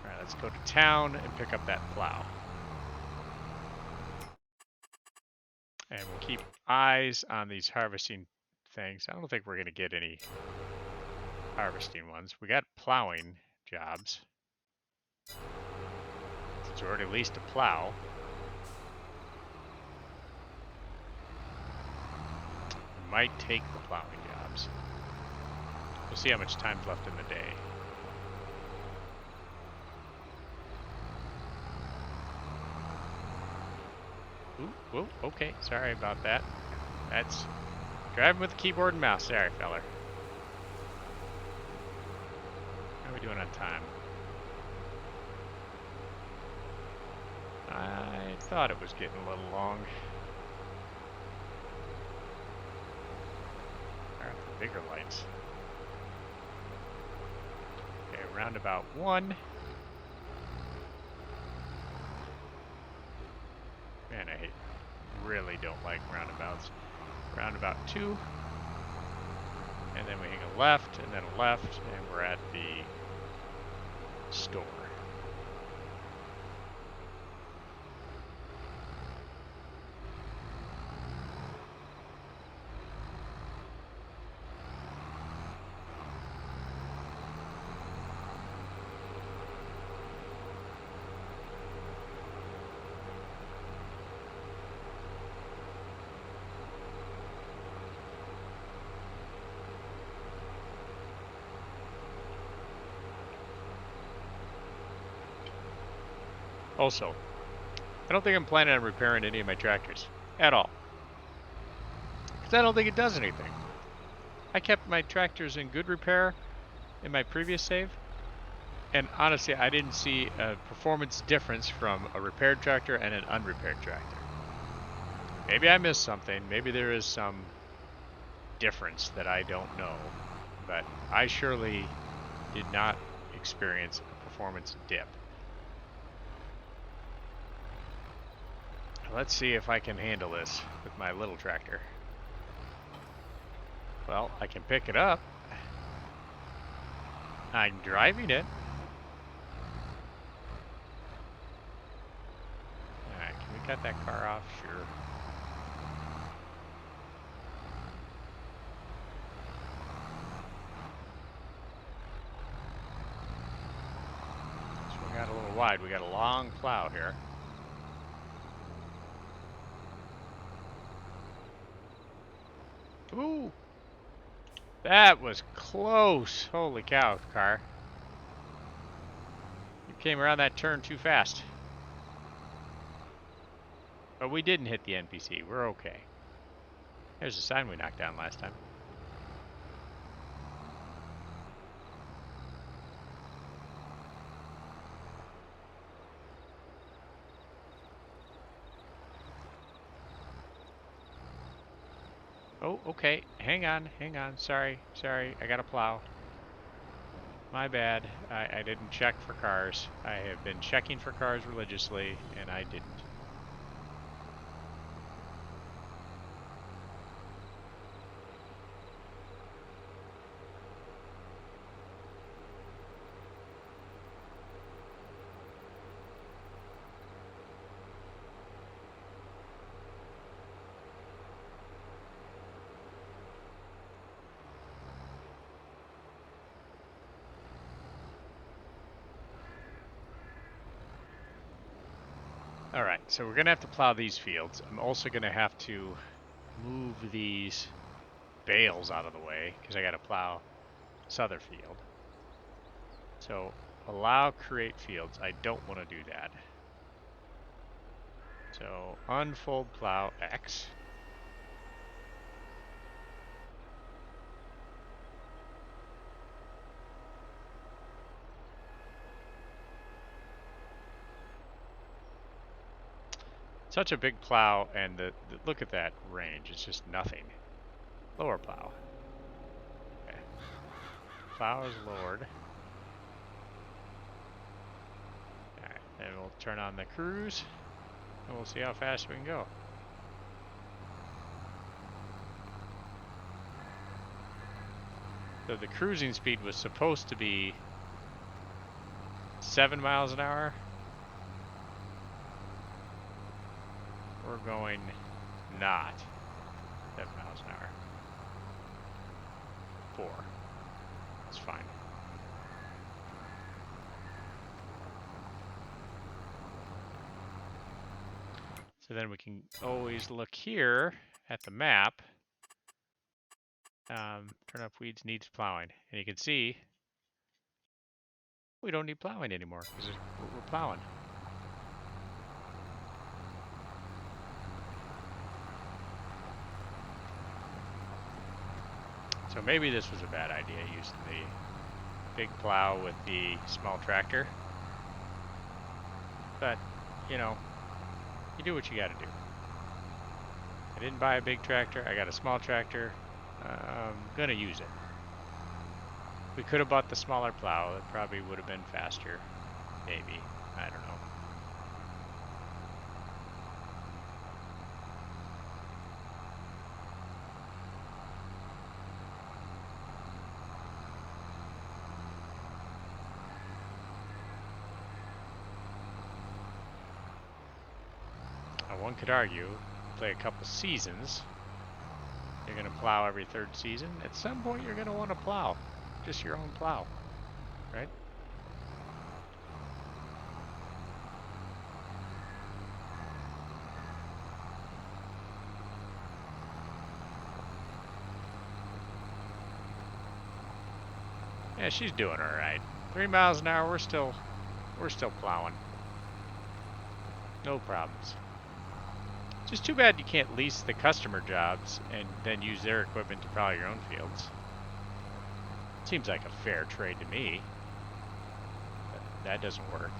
All right, let's go to town and pick up that plow. And we'll keep eyes on these harvesting things. I don't think we're going to get any harvesting ones. We got plowing jobs. Since we already leased a plow. We might take the plowing jobs. We'll see how much time's left in the day. Ooh, whoa, okay, sorry about that. That's driving with the keyboard and mouse. Sorry, feller. How are we doing on time? I thought it was getting a little long. Fire up the bigger lights. Okay, roundabout 1. Man, I really don't like roundabouts. Roundabout 2. And then we hang a left, and then a left, and we're at the store. Also, I don't think I'm planning on repairing any of my tractors at all. Because I don't think it does anything. I kept my tractors in good repair in my previous save. And honestly, I didn't see a performance difference from a repaired tractor and an unrepaired tractor. Maybe I missed something. Maybe there is some difference that I don't know. But I surely did not experience a performance dip. Let's see if I can handle this with my little tractor. Well, I can pick it up. I'm driving it. Alright, can we cut that car off? Sure. So we got a little wide. We got a long plow here. Ooh! That was close. Holy cow, car. You came around that turn too fast. But we didn't hit the NPC. We're okay. There's a sign we knocked down last time. Oh, okay. Hang on. Sorry. I got a plow. My bad. I didn't check for cars. I have been checking for cars religiously, and I didn't. Alright, so we're going to have to plow these fields. I'm also going to have to move these bales out of the way because I got to plow this other field. So allow create fields. I don't want to do that. So unfold plow X. Such a big plow, and the look at that range. It's just nothing. Lower plow. Okay. Plow is lowered. Alright, then we'll turn on the cruise, and we'll see how fast we can go. So the cruising speed was supposed to be 7 miles an hour. We're going not 7 miles an hour. 4. It's fine. So then we can always look here at the map. Turn off weeds, needs plowing. And you can see we don't need plowing anymore because we're plowing. So maybe this was a bad idea, using the big plow with the small tractor. But, you know, you do what you gotta do. I didn't buy a big tractor, I got a small tractor. I'm gonna use it. We could have bought the smaller plow, it probably would have been faster. Maybe, I don't know. One could argue, play a couple seasons, you're going to plow every third season. At some point, you're going to want to plow. Just your own plow, right? Yeah, she's doing all right. 3 miles an hour, we're still plowing. No problems. Just too bad you can't lease the customer jobs and then use their equipment to plow your own fields. Seems like a fair trade to me. But that doesn't work.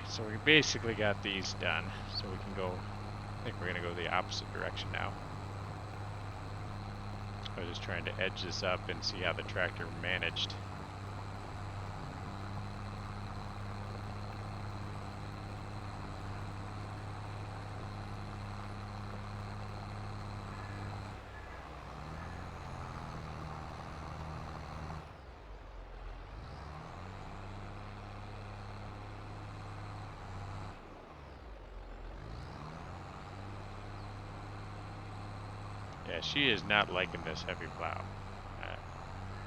So we basically got these done. So we can go, I think we're gonna go the opposite direction now. I was just trying to edge this up and see how the tractor managed. Yeah, she is not liking this heavy plow,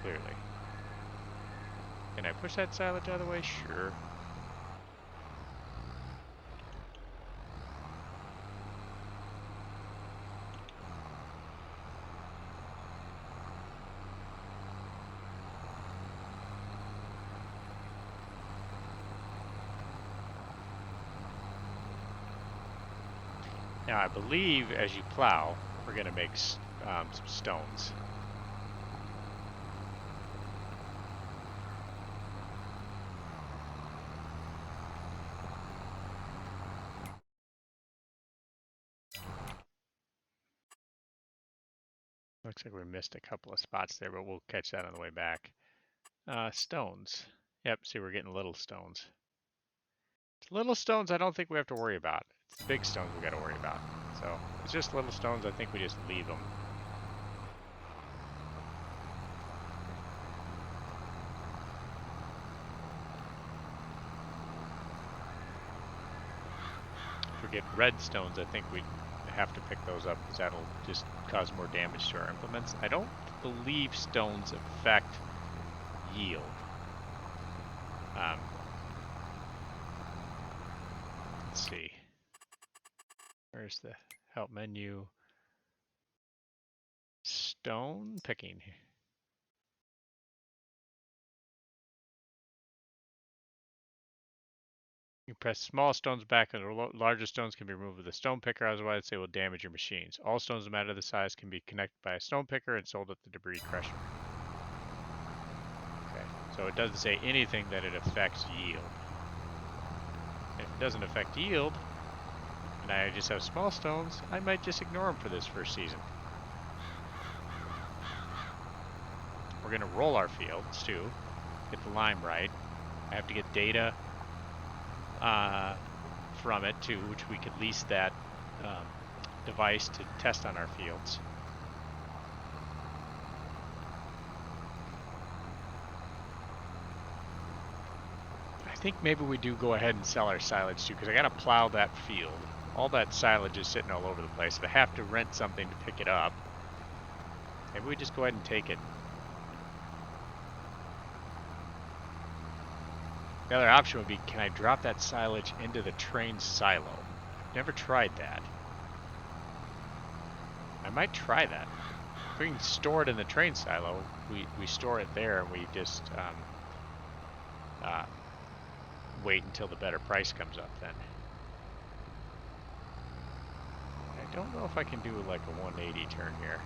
clearly. Can I push that silage out of the way? Sure. Now I believe as you plow, we're going to make some stones. Looks like we missed a couple of spots there, but we'll catch that on the way back. Stones. Yep, see we're getting little stones. Little stones I don't think we have to worry about. It's the big stones we got to worry about. So it's just little stones, I think we just leave them. If we get red stones, I think we'd have to pick those up because that'll just cause more damage to our implements. I don't believe stones affect yield. Let's see. Where's the help menu? Stone picking. You press small stones back and the larger stones can be removed with a stone picker, otherwise they will damage your machines. All stones no matter the size can be connected by a stone picker and sold at the debris crusher. Okay, so it doesn't say anything that it affects yield. If it doesn't affect yield, and I just have small stones, I might just ignore them for this first season. We're going to roll our fields too, get the lime right. I have to get data from it too, which we could lease that device to test on our fields. I think maybe we do go ahead and sell our silage too, because I got to plow that field. All that silage is sitting all over the place. If I have to rent something to pick it up, maybe we just go ahead and take it. The other option would be, can I drop that silage into the train silo? Never tried that. I might try that. If we can store it in the train silo, we store it there and we just wait until the better price comes up then. I don't know if I can do like a 180 turn here.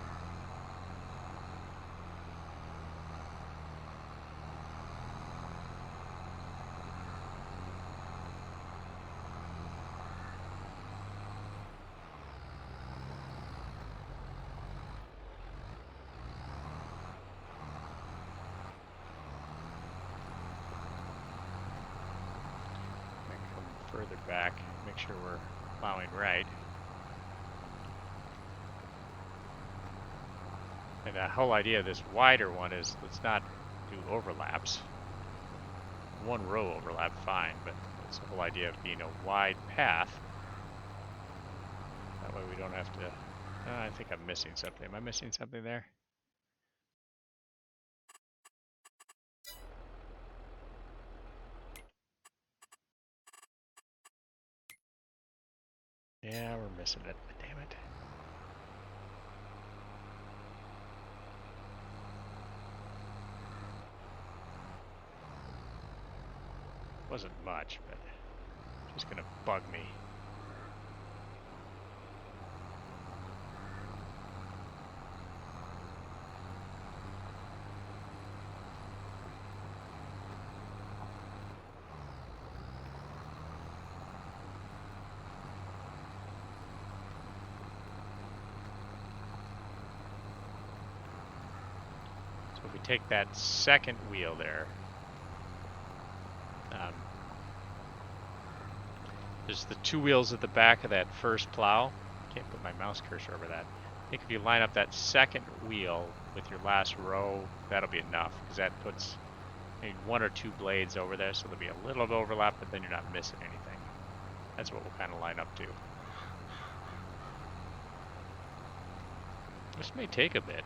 Further back, make sure we're plowing right. And the whole idea of this wider one is let's not do overlaps. One row overlap, fine, but it's the whole idea of being a wide path. That way we don't have to... I think I'm missing something. Am I missing something there? Yeah, we're missing it. Damn it. Wasn't much, but It's gonna bug me. So if we take that second wheel there, there's the two wheels at the back of that first plow. Can't put my mouse cursor over that. I think if you line up that second wheel with your last row, that'll be enough, because that puts maybe one or two blades over there, so there'll be a little overlap, but then you're not missing anything. That's what we'll kind of line up to. This may take a bit.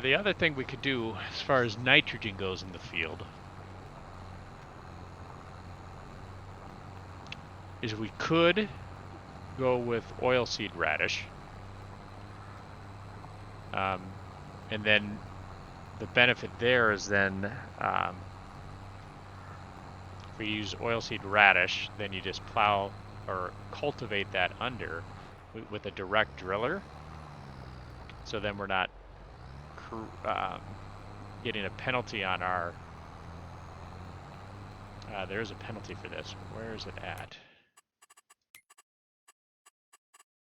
The other thing we could do as far as nitrogen goes in the field is we could go with oilseed radish. And then the benefit there is then if we use oilseed radish, then you just plow or cultivate that under with a direct driller. So then we're not getting a penalty on our... there's a penalty for this. Where is it at?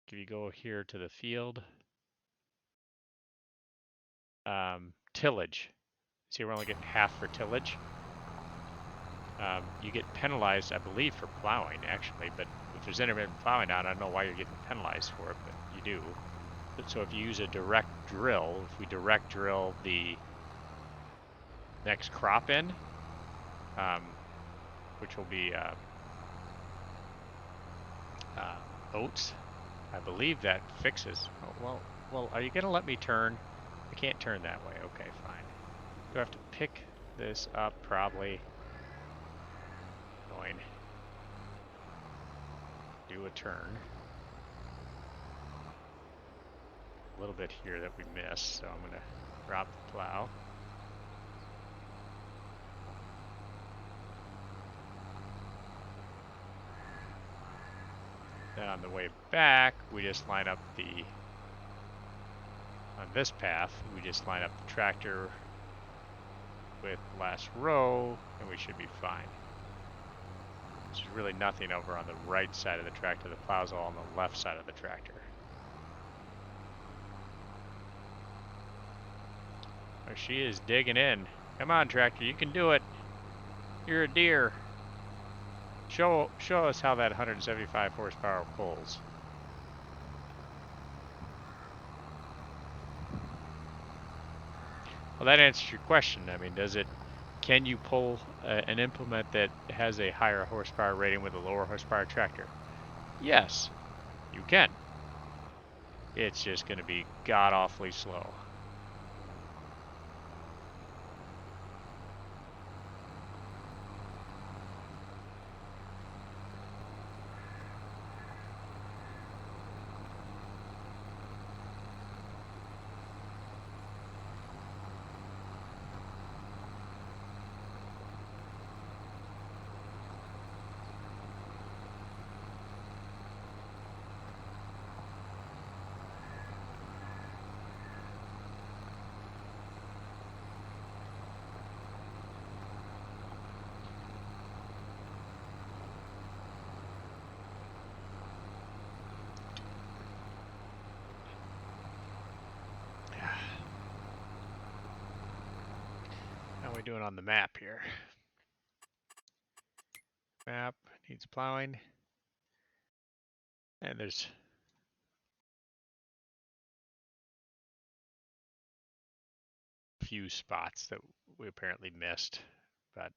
If you go here to the field, tillage. See, we're only getting half for tillage. You get penalized, I believe, for plowing, actually, but if there's intermittent plowing on, I don't know why you're getting penalized for it, but you do. So if you use a direct drill, if we direct drill the next crop in, which will be oats, I believe that fixes. Oh, well, are you going to let me turn? I can't turn that way. Okay, fine. Do I have to pick this up? Probably. Going. Do a turn. A little bit here that we missed, so I'm going to drop the plow. Then on the way back, we just line up on this path, we just line up the tractor with the last row, and we should be fine. There's really nothing over on the right side of the tractor. The plow's all on the left side of the tractor. Oh, she is digging in. Come on, tractor, you can do it. You're a deer. Show us how that 175 horsepower pulls. Well, that answers your question. I mean, can you pull an implement that has a higher horsepower rating with a lower horsepower tractor? Yes, you can. It's just going to be god-awfully slow. How are we doing on the map here? Map needs plowing. And there's a few spots that we apparently missed, but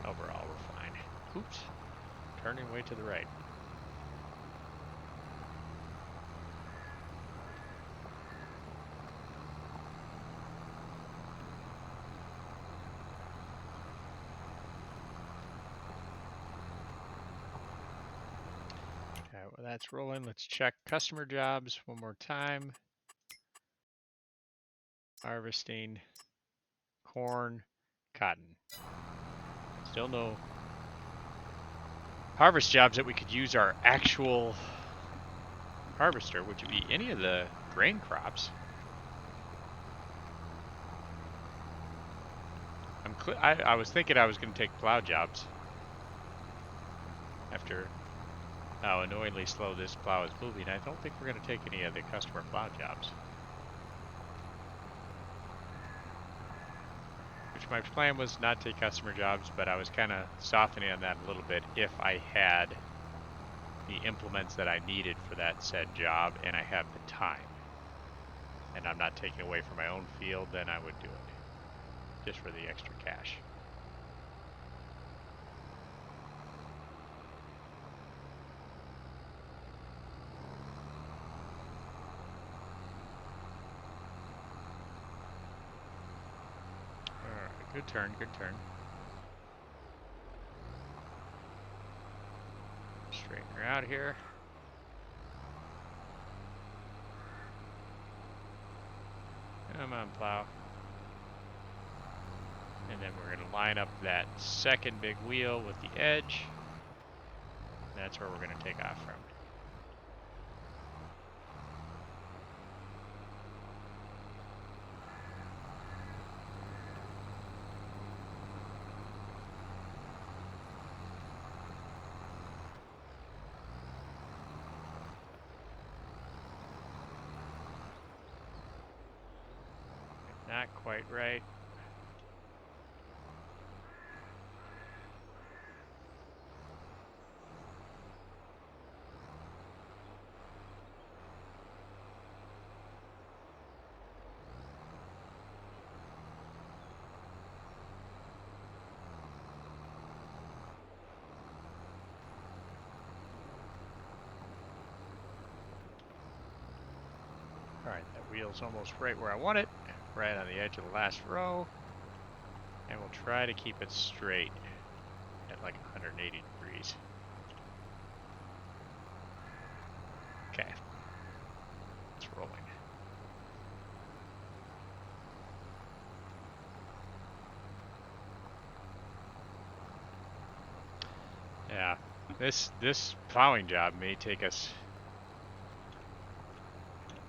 overall we're fine. Oops, turning way to the right. Well, that's rolling. Let's check customer jobs one more time. Harvesting, corn, cotton. Still no harvest jobs that we could use our actual harvester, which would be any of the grain crops. I was thinking I was going to take plow jobs after how annoyingly slow this plow is moving. I don't think we're going to take any of the customer plow jobs. Which my plan was not take customer jobs, but I was kind of softening on that a little bit if I had the implements that I needed for that said job and I have the time. And I'm not taking away from my own field, then I would do it. Just for the extra cash. Alright, good turn, good turn. Straighten her out here. Come on, plow. And then we're going to line up that second big wheel with the edge. That's where we're going to take off from. Not quite right. Alright, that wheel's almost right where I want it, right on the edge of the last row. And we'll try to keep it straight at like 180 degrees. Okay, it's rolling. Yeah, this plowing job may take us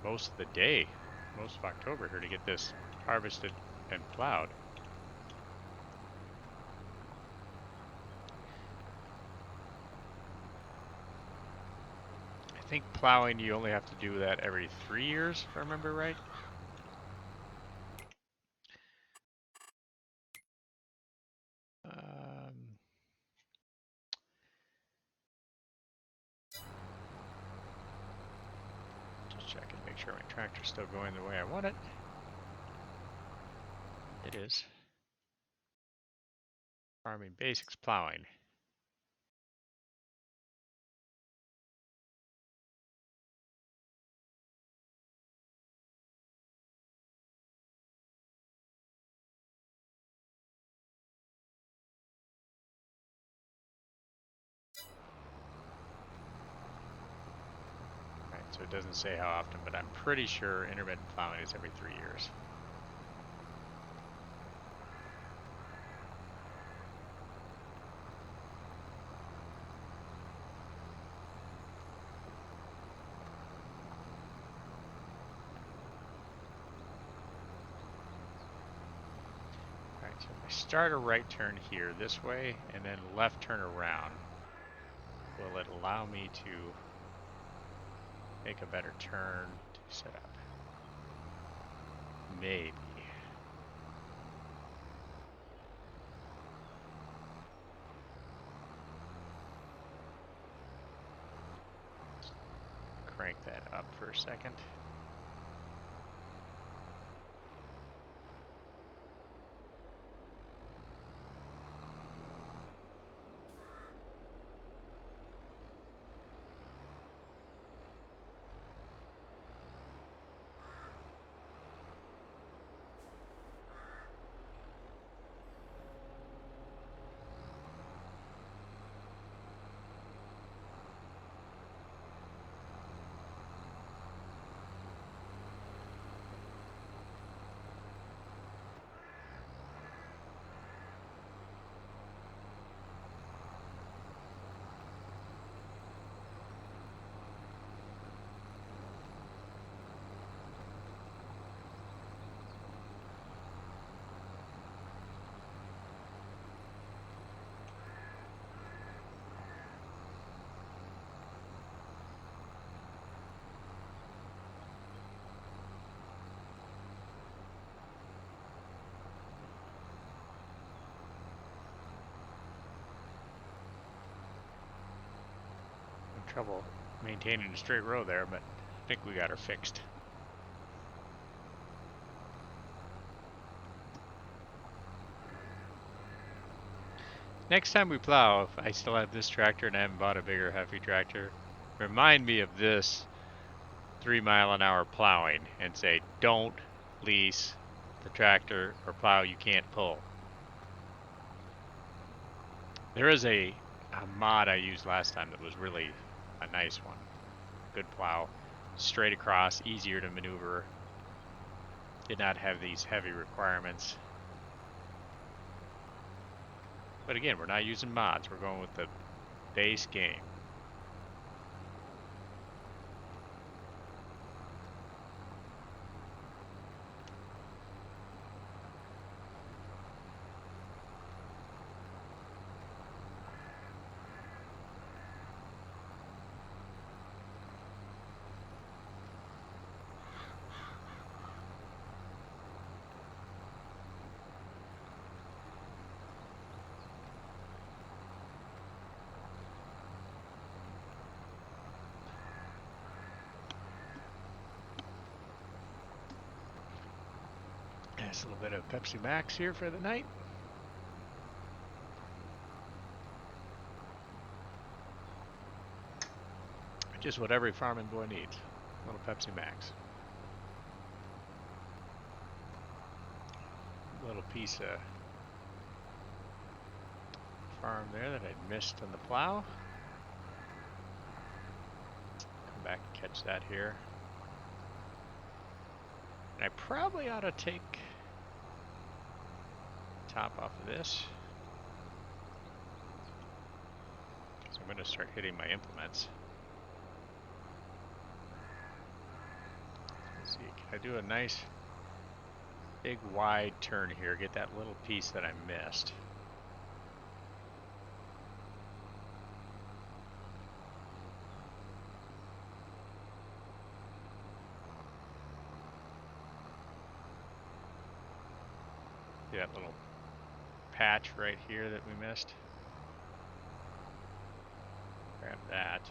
most of the day, most of October here to get this harvested and plowed. I think plowing, you only have to do that every 3 years, if I remember right. Just checking, make sure my tractor's still going the way I want it. It is. Farming basics plowing. Right, so it doesn't say how often, but I'm pretty sure intermittent plowing is every 3 years. So if I start a right turn here this way and then left turn around, will it allow me to make a better turn to set up? Maybe. Crank that up for a second. trouble maintaining a straight row there, but I think we got her fixed. Next time we plow, if I still have this tractor and I haven't bought a bigger, heavy tractor, remind me of this 3-mile-an-hour plowing and say, don't lease the tractor or plow you can't pull. There is a mod I used last time that was really a nice one. Good plow, straight across, easier to maneuver, did not have these heavy requirements. But again, we're not using mods, we're going with the base game. Nice little bit of Pepsi Max here for the night. Just what every farming boy needs. A little Pepsi Max. Little piece of farm there that I'd missed on the plow. Come back and catch that here. And I probably ought to take the top off of this. So I'm going to start hitting my implements. Let's see, can I do a nice big wide turn here, get that little piece that I missed. See that little patch right here that we missed? Grab that.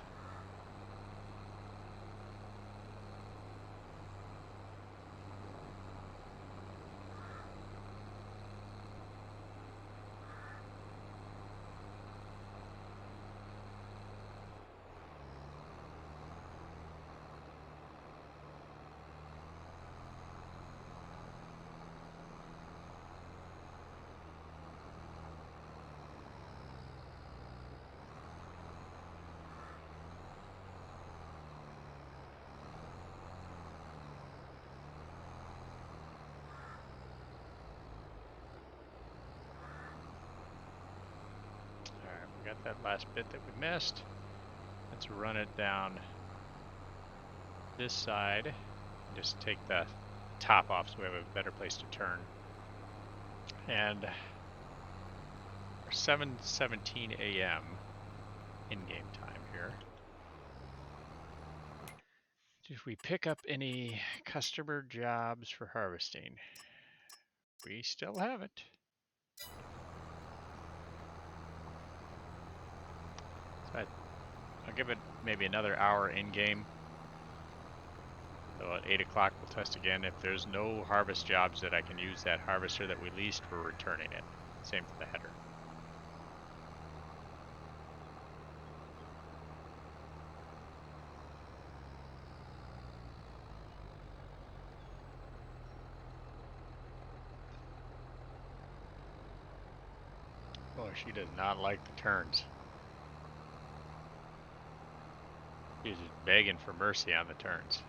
Got that last bit that we missed. Let's run it down this side and just take the top off so we have a better place to turn. And our 7:17 a.m. in-game time here. Did we pick up any customer jobs for harvesting? We still haven't. So I'll give it maybe another hour in-game. So at 8 o'clock we'll test again. If there's no harvest jobs that I can use that harvester that we leased, we're returning it. Same for the header. Boy, she does not like the turns. She's just begging for mercy on the turns.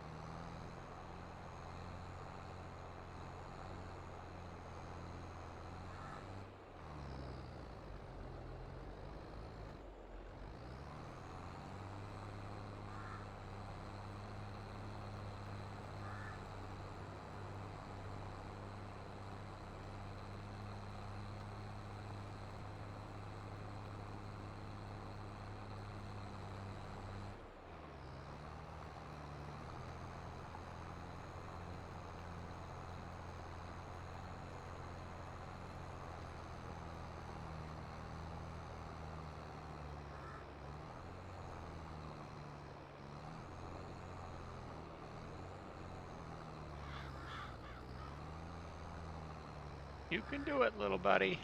You can do it, little buddy.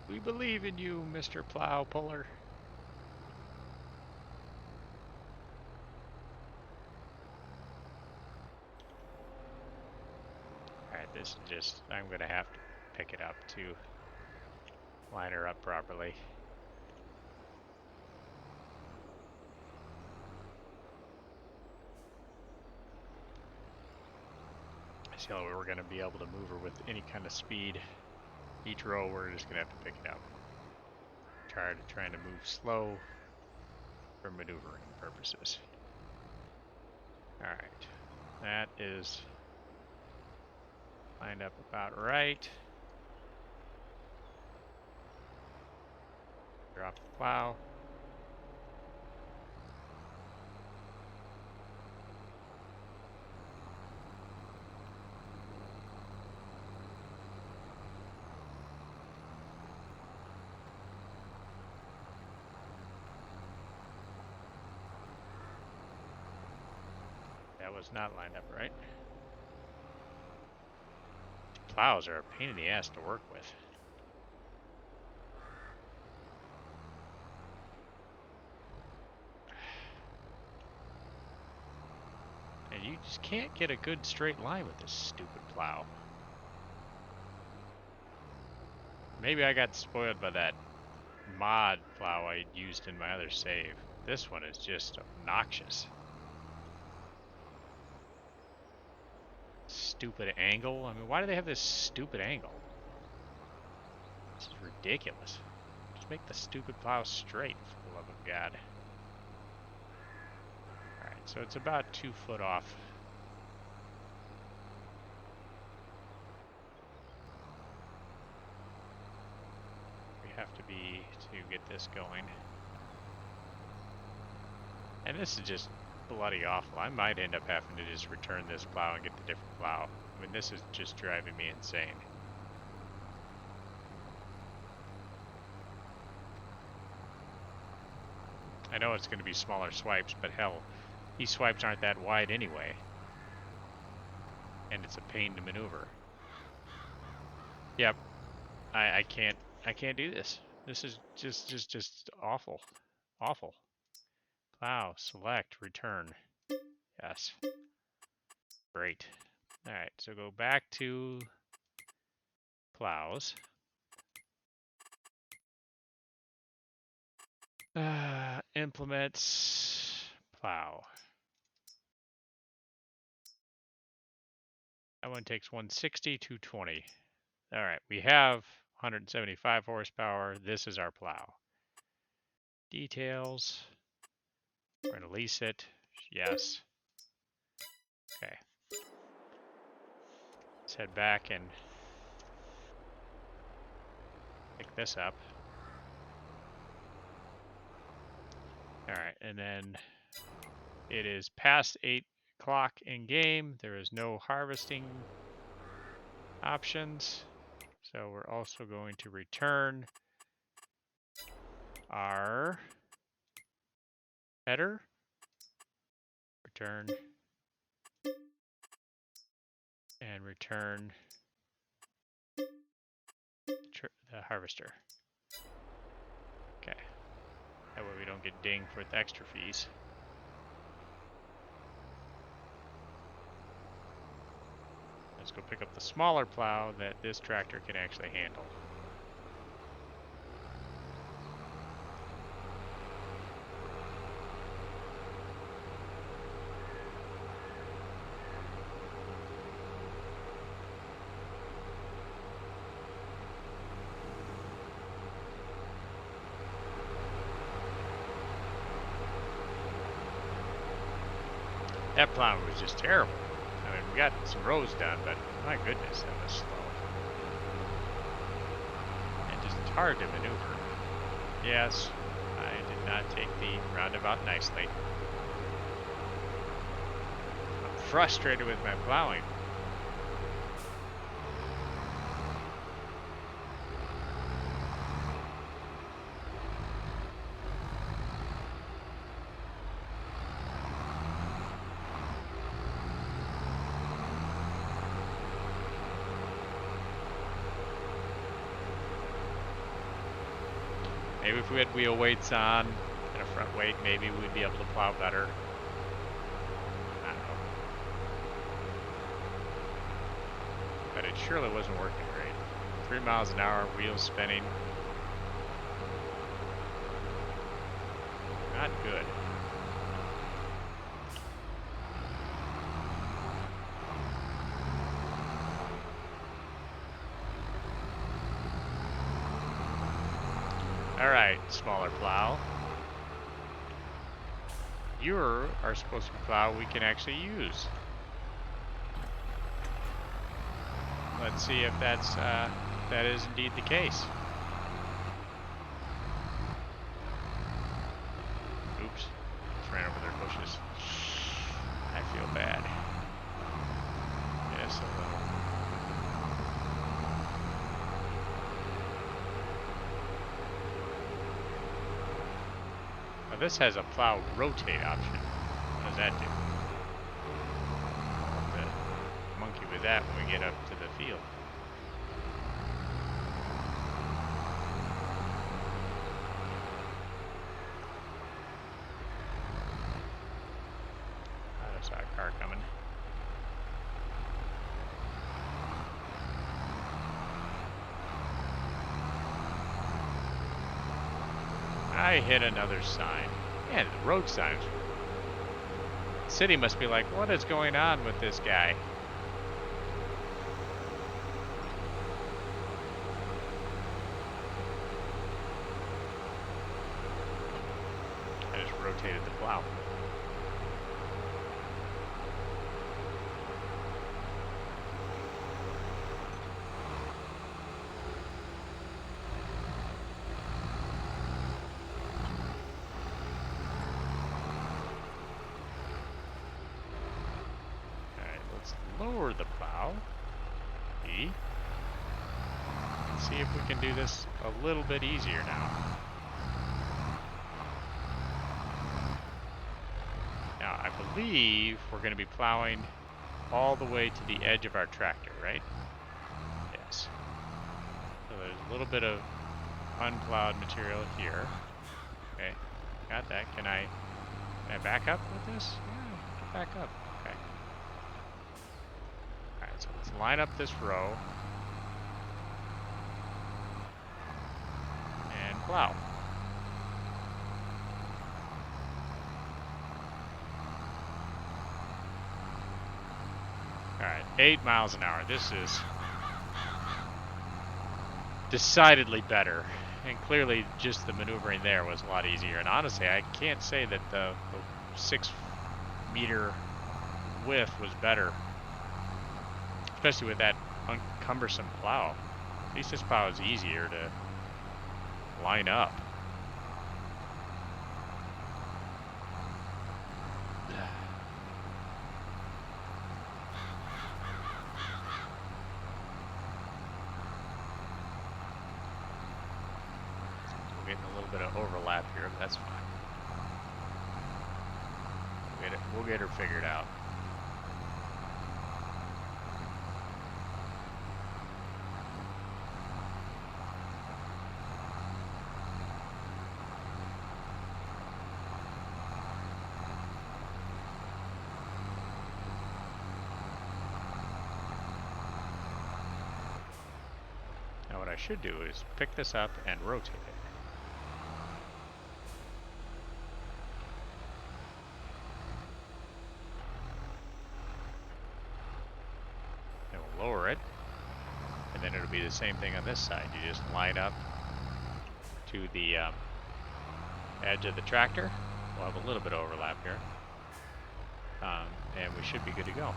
We believe in you, Mr. Plow Puller. Alright, this is just, I'm gonna have to pick it up to line her up properly. So we're gonna be able to move her with any kind of speed. Each row we're just gonna have to pick it up. Tired of trying to move slow for maneuvering purposes. Alright, that is lined up about right. Drop the plow. That was not lined up right. Plows are a pain in the ass to work with. And you just can't get a good straight line with this stupid plow. Maybe I got spoiled by that mod plow I used in my other save. This one is just obnoxious. Stupid angle. I mean, why do they have this stupid angle? This is ridiculous. Just make the stupid plow straight, for the love of God. Alright, so it's about 2 foot off. We have to be to get this going. And this is just bloody awful. I might end up having to just return this plow and get the different plow. I mean, this is just driving me insane. I know it's going to be smaller swipes, but hell, these swipes aren't that wide anyway. And it's a pain to maneuver. Yep. I can't do this. This is just awful. Awful. Plow, select, return. Yes. Great. Alright, so go back to plows. Implements plow. That one takes 160, 220. Alright, we have 175 horsepower. This is our plow. Details. We're going to lease it. Yes. Okay. Let's head back and pick this up. Alright, and then it is past 8 o'clock in game. There is no harvesting options. So we're also going to return our header. Return. And return the harvester. Okay. That way we don't get dinged with extra fees. Let's go pick up the smaller plow that this tractor can actually handle. That plow was just terrible. I mean, we got some rows done, but my goodness, that was slow. And just hard to maneuver. Yes, I did not take the roundabout nicely. I'm frustrated with my plowing. Maybe if we had wheel weights on and a front weight, maybe we'd be able to plow better. I don't know. But it surely wasn't working great. 3 miles an hour, wheels spinning. Not good. Alright, smaller plow. You are supposed to be plow we can actually use. Let's see if that is indeed the case. Oops, just ran over their bushes. I feel bad. Yes, a little. Now this has a plow rotate option. What does that do? We'll have to monkey with that when we get up to the field. I saw a car coming. I hit another sign. Man, the road signs. The city must be like, what is going on with this guy? I just rotated the plow. Lower the plow. E. Let's see if we can do this a little bit easier now. Now, I believe we're going to be plowing all the way to the edge of our tractor, right? Yes. So there's a little bit of unplowed material here. Okay, got that. Can I back up with this? Yeah, back up. Okay. So let's line up this row and plow. All right, 8 miles an hour. This is decidedly better. And clearly just the maneuvering there was a lot easier. And honestly, I can't say that the 6 meter width was better. Especially with that uncumbersome plow. At least this plow is easier to line up. We're getting a little bit of overlap here, but that's fine. We'll get her figured out. What I should do is pick this up and rotate it. Then we'll lower it, and then it'll be the same thing on this side. You just line up to the edge of the tractor. We'll have a little bit of overlap here, and we should be good to go.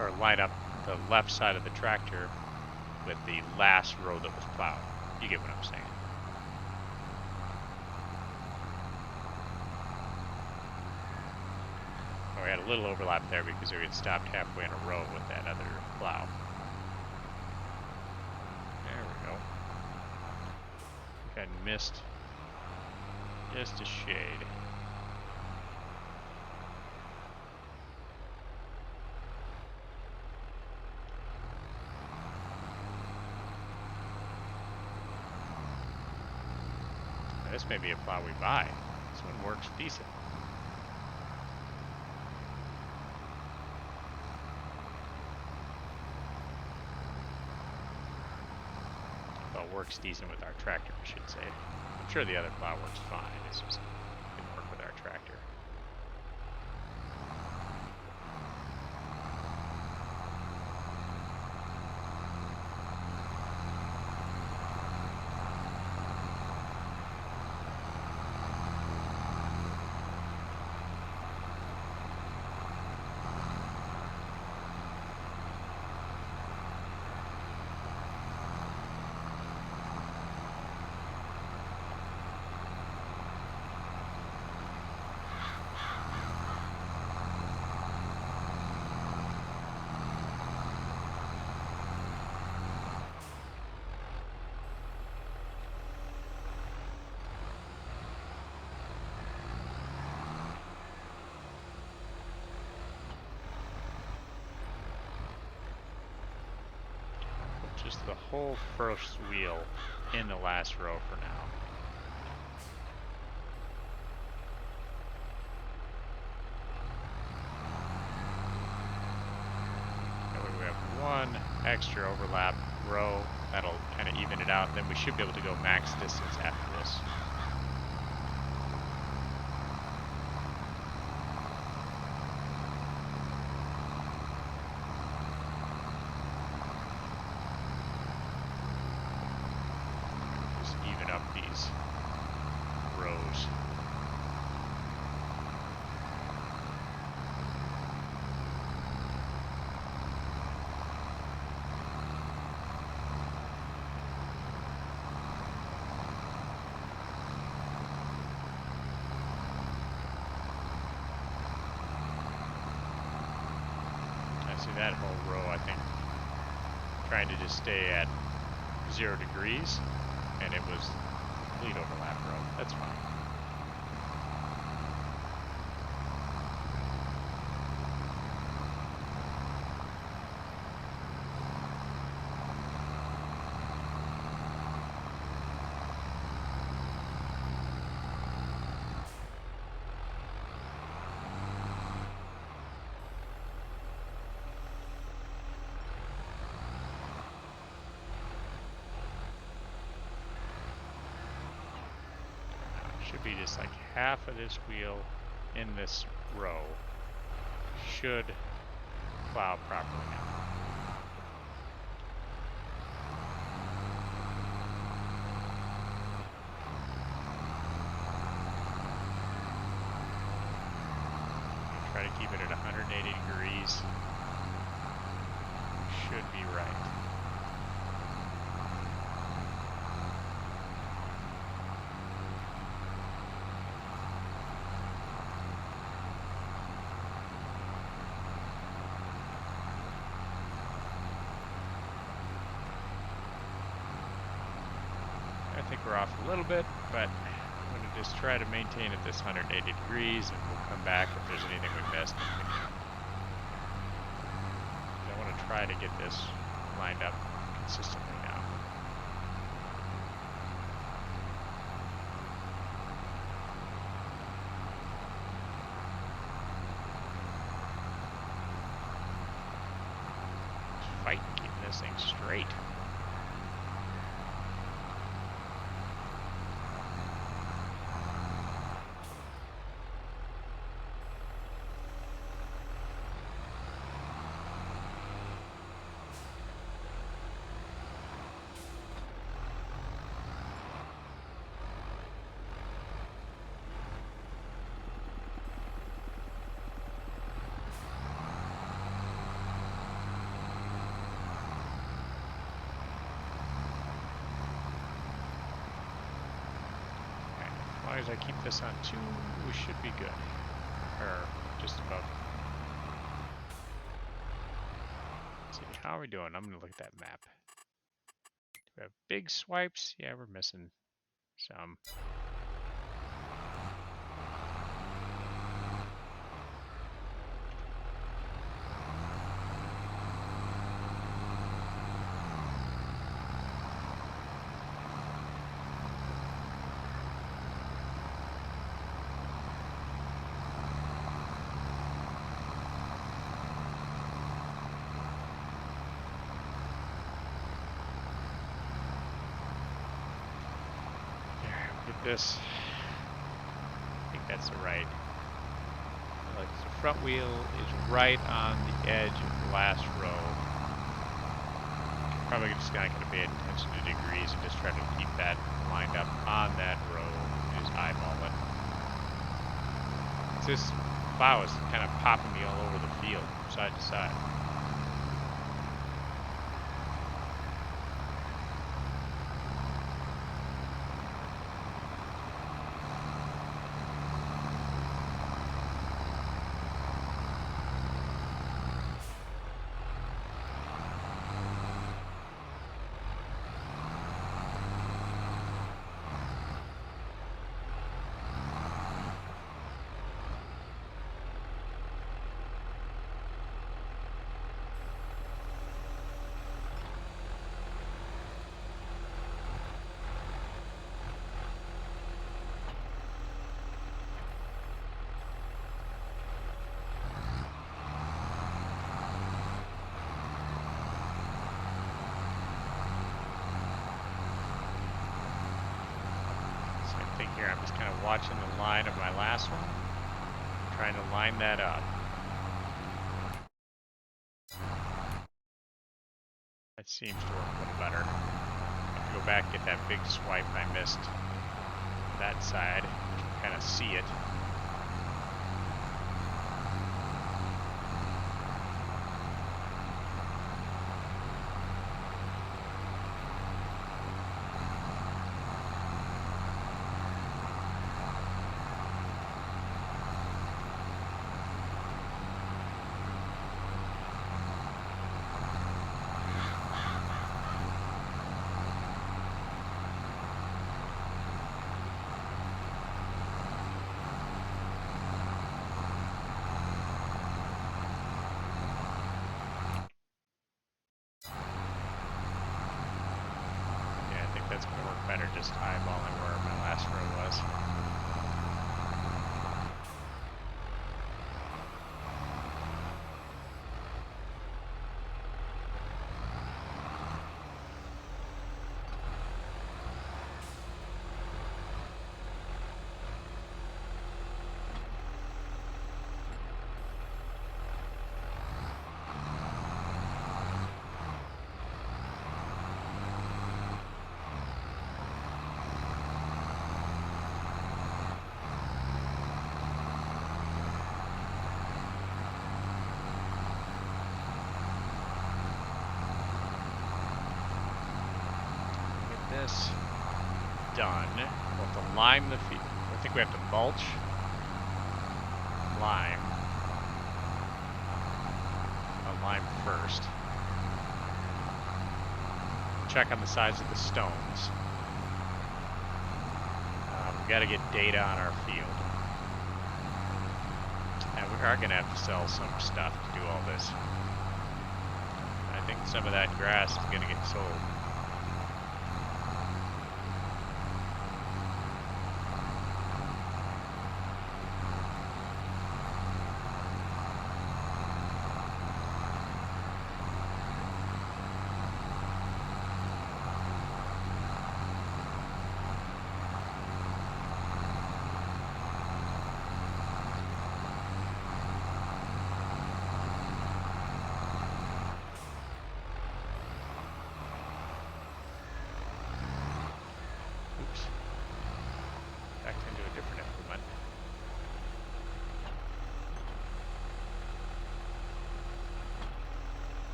Or line up the left side of the tractor with the last row that was plowed. You get what I'm saying. Oh, we had a little overlap there because we had stopped halfway in a row with that other plow. There we go. I think I missed just a shade. This may be a plow we buy. This one works decent. Well, works decent with our tractor, I should say. I'm sure the other plow works fine. It's just it didn't work with our tractor. Just the whole first wheel in the last row for now. That way we have one extra overlap row. That'll kind of even it out. And then we should be able to go max distance after this. That whole row, I think, trying to just stay at 0 degrees, and it was complete overlap row. That's fine. Should be just like half of this wheel in this row should plow properly now. Try to keep it at 180 degrees. Should be right. I think we're off a little bit, but I'm going to just try to maintain at this 180 degrees, and we'll come back if there's anything we missed. I want to try to get this lined up consistently now. Just fight keeping this thing straight. As I keep this on 2, we should be good. Or just above. Let's see, how are we doing? I'm going to look at that map. Do we have big swipes? Yeah, we're missing some. this. I think that's the right. Like the front wheel is right on the edge of the last row. Probably just not going to pay attention to degrees and just try to keep that lined up on that row. Just eyeball it. This plow is kind of popping me all over the field, side to side. Here, I'm just kind of watching the line of my last one, trying to line that up. That seems to work a little better. I have to go back and get that big swipe I missed that side, kind of see it. That's going to work better just eyeballing where my last row was. This done. We'll have to lime the field. I think we have to mulch, lime. I'll lime first. Check on the size of the stones. We've got to get data on our field. And we are going to have to sell some stuff to do all this. I think some of that grass is going to get sold.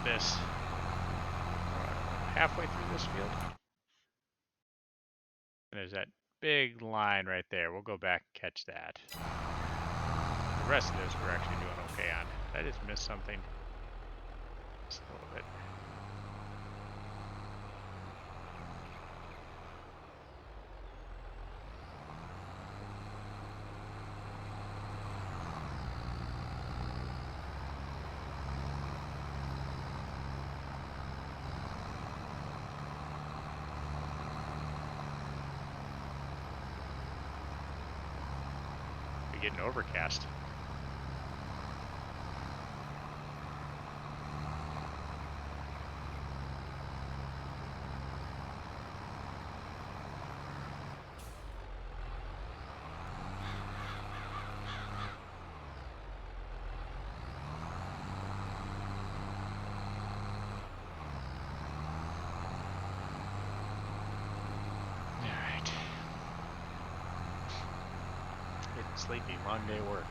This halfway through this field, and there's that big line right there. We'll go back and catch that. The rest of this we're actually doing okay on. Did I just miss something? Just a little bit. be getting overcast. Sleepy, long day work.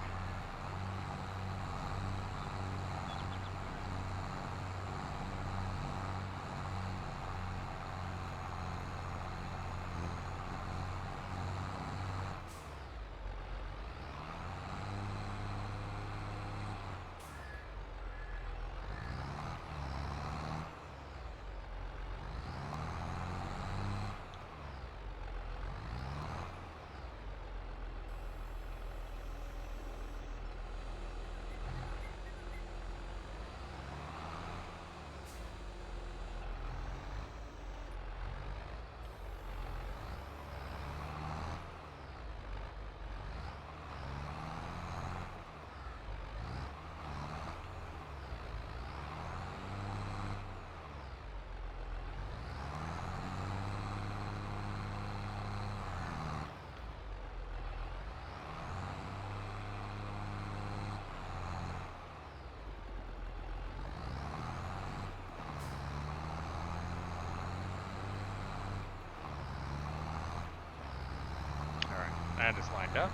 That is lined up,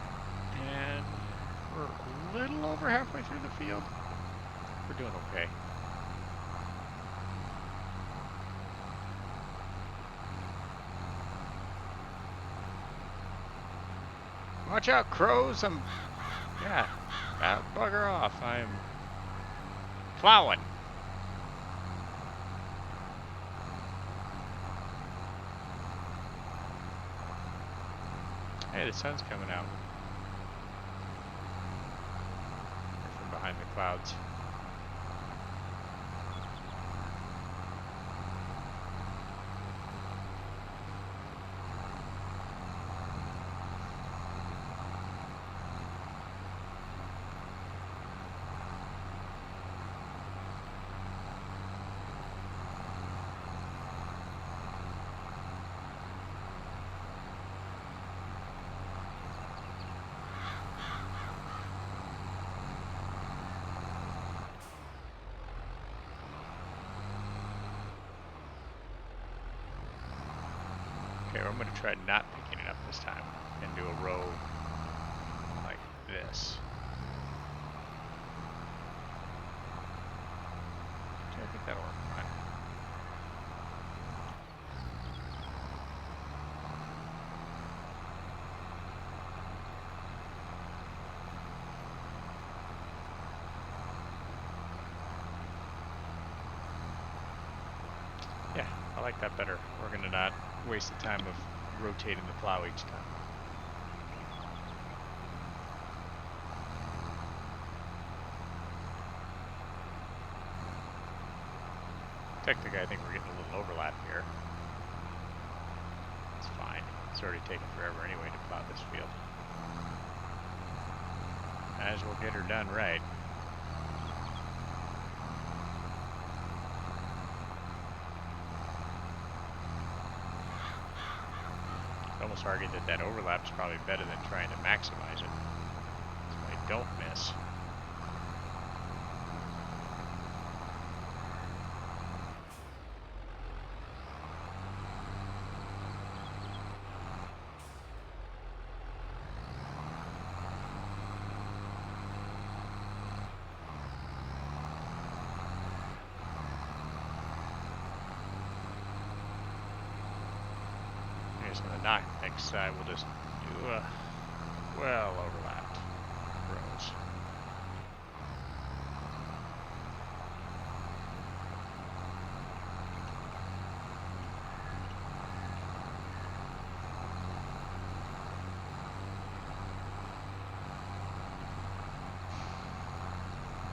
and we're a little over halfway through the field. We're doing okay. Watch out, crows! Yeah, bugger off. I'm plowing. Hey, the sun's coming out from behind the clouds. Okay, I'm going to try not picking it up this time and do a row like this. Okay, I think that'll work fine. Yeah, I like that better. We're going to not waste the time of rotating the plow each time. Technically, I think we're getting a little overlap here. It's fine. It's already taken forever anyway to plow this field. Might as well get her done right. Almost argued that overlap is probably better than trying to maximize it, so I don't miss. On the next side, we'll just do a well overlapped rows.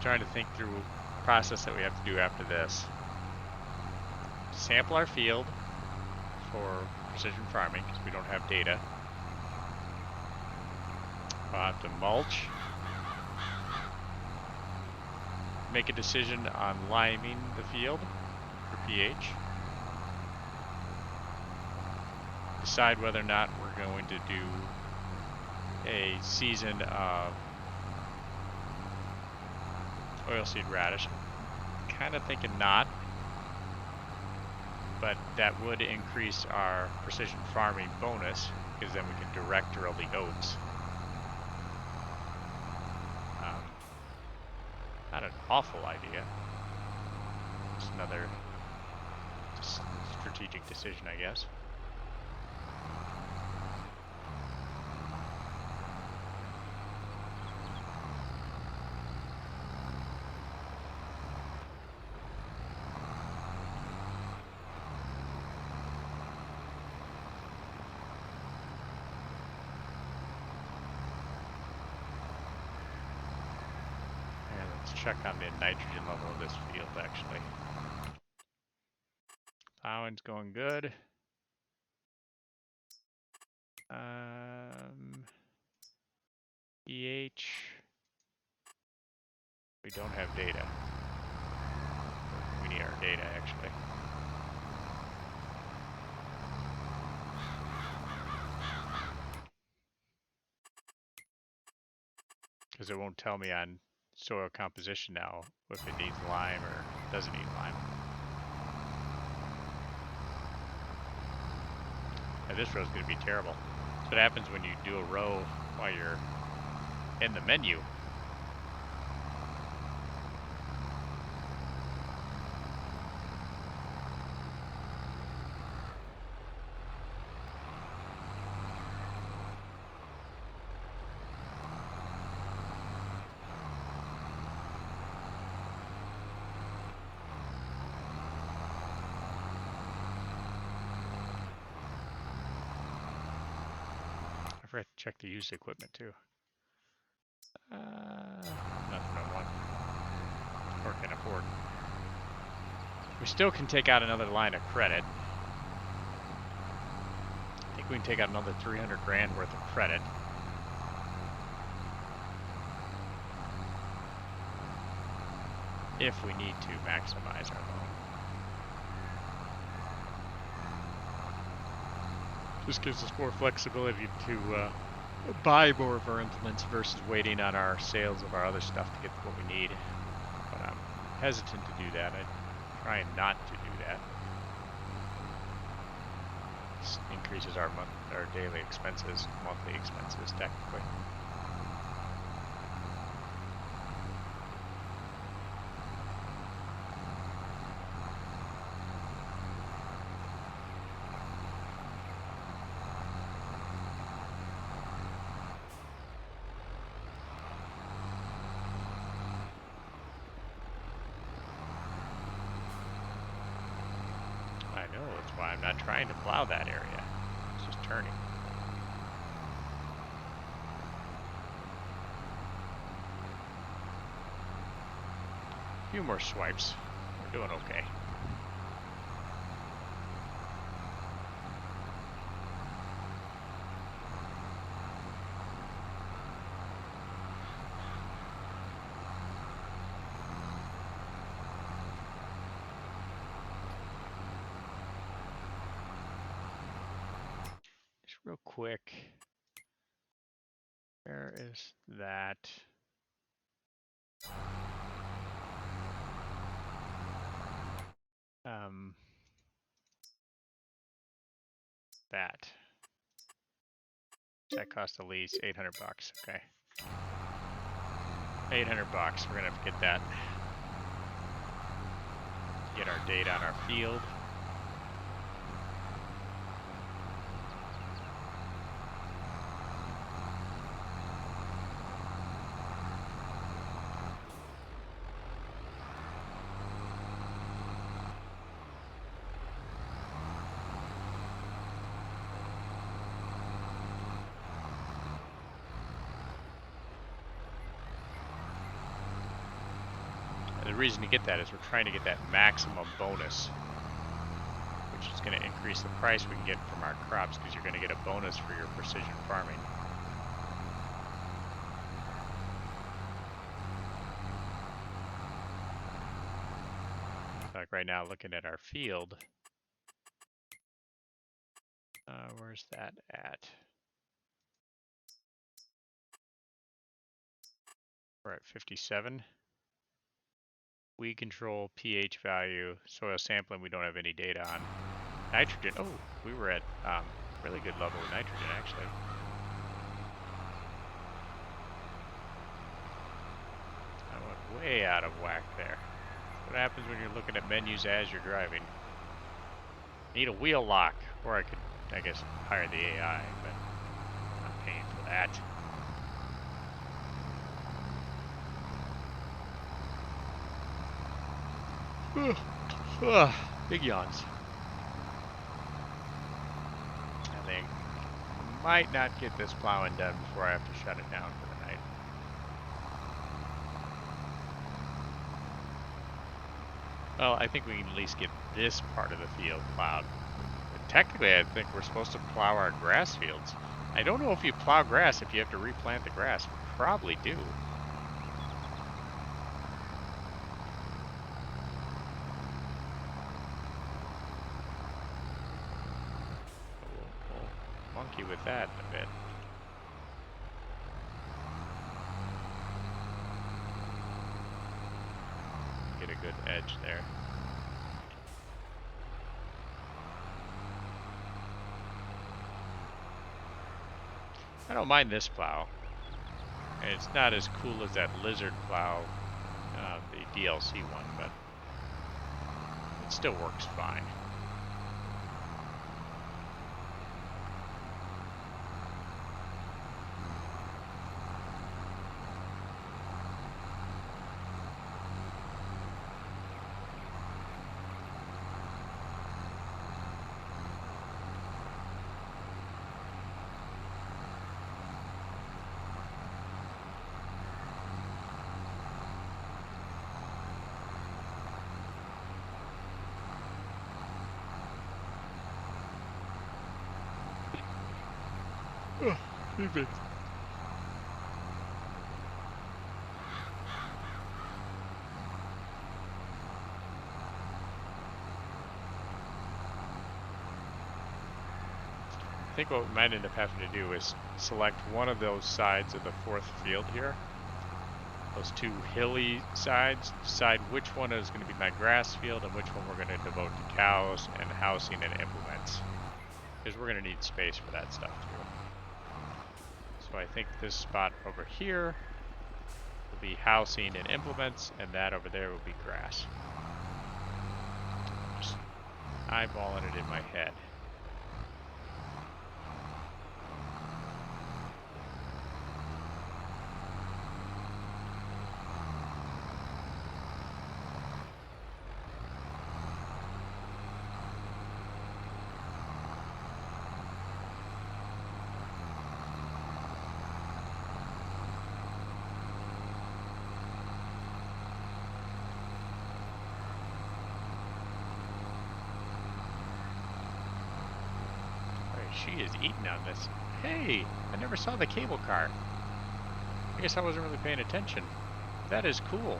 Trying to think through the process that we have to do after this. Sample our field for precision farming because we don't have data. I'll have to mulch. Make a decision on liming the field for pH. Decide whether or not we're going to do a season of oilseed radish. Kind of thinking not, but that would increase our precision farming bonus because then we can direct drill the oats. Not an awful idea. Just another strategic decision, I guess. Check on the nitrogen level of this field, actually. Plowing's going good. pH. We don't have data. We need our data, actually. Because it won't tell me on soil composition now if it needs lime or doesn't need lime. Now this row is going to be terrible. That's what happens when you do a row while you're in the menu. I forgot to check the used equipment too. Nothing I want or can afford. We still can take out another line of credit. I think we can take out another 300 grand worth of credit. If we need to maximize our loan. Just gives us more flexibility to buy more of our implements versus waiting on our sales of our other stuff to get what we need. But I'm hesitant to do that. I'm trying not to do that. This increases our daily expenses, monthly expenses technically. I'm not trying to plow that area. It's just turning. A few more swipes. We're doing okay. Real quick, where is that? That. That cost the lease $800. Okay, $800. We're gonna have to get that. Get our data on our field. The reason to get that is we're trying to get that maximum bonus, which is going to increase the price we can get from our crops because you're going to get a bonus for your precision farming. right now looking at our field. Where's that at? We're at 57. Weed control, pH value, soil sampling, we don't have any data on. Nitrogen, oh, we were at really good level of nitrogen actually. I went way out of whack there. What happens when you're looking at menus as you're driving? Need a wheel lock, or I could, I guess, hire the AI, but I'm not paying for that. Big yawns. I think might not get this plowing done before I have to shut it down for the night. Well, I think we can at least get this part of the field plowed. And technically, I think we're supposed to plow our grass fields. I don't know if you plow grass if you have to replant the grass. Probably do. We'll monkey with that a bit. Get a good edge there. I don't mind this plow. And it's not as cool as that lizard plow, the DLC one, but it still works fine. Oh, excuse me. I think what we might end up having to do is select one of those sides of the fourth field here. Those two hilly sides, decide which one is going to be my grass field and which one we're going to devote to cows and housing and implements. Because we're going to need space for that stuff too. So I think this spot over here will be housing and implements, and that over there will be grass. Just eyeballing it in my head. She is eating on this. Hey, I never saw the cable car. I guess I wasn't really paying attention. That is cool.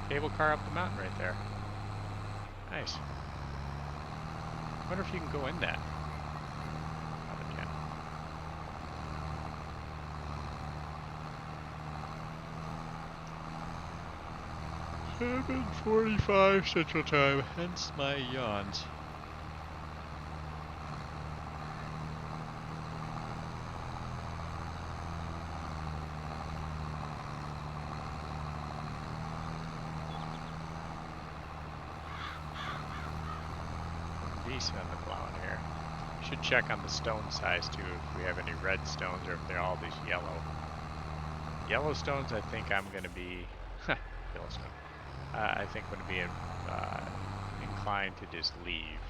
Cable car up the mountain right there. Nice. Wonder if you can go in that. Probably can. 7:45 Central Time, hence my yawns. On the plowing here. Should check on the stone size too if we have any red stones or if they're all these yellow. Yellow stones, I think I'm going to be Yellowstone. I think I'm going to be inclined to just leave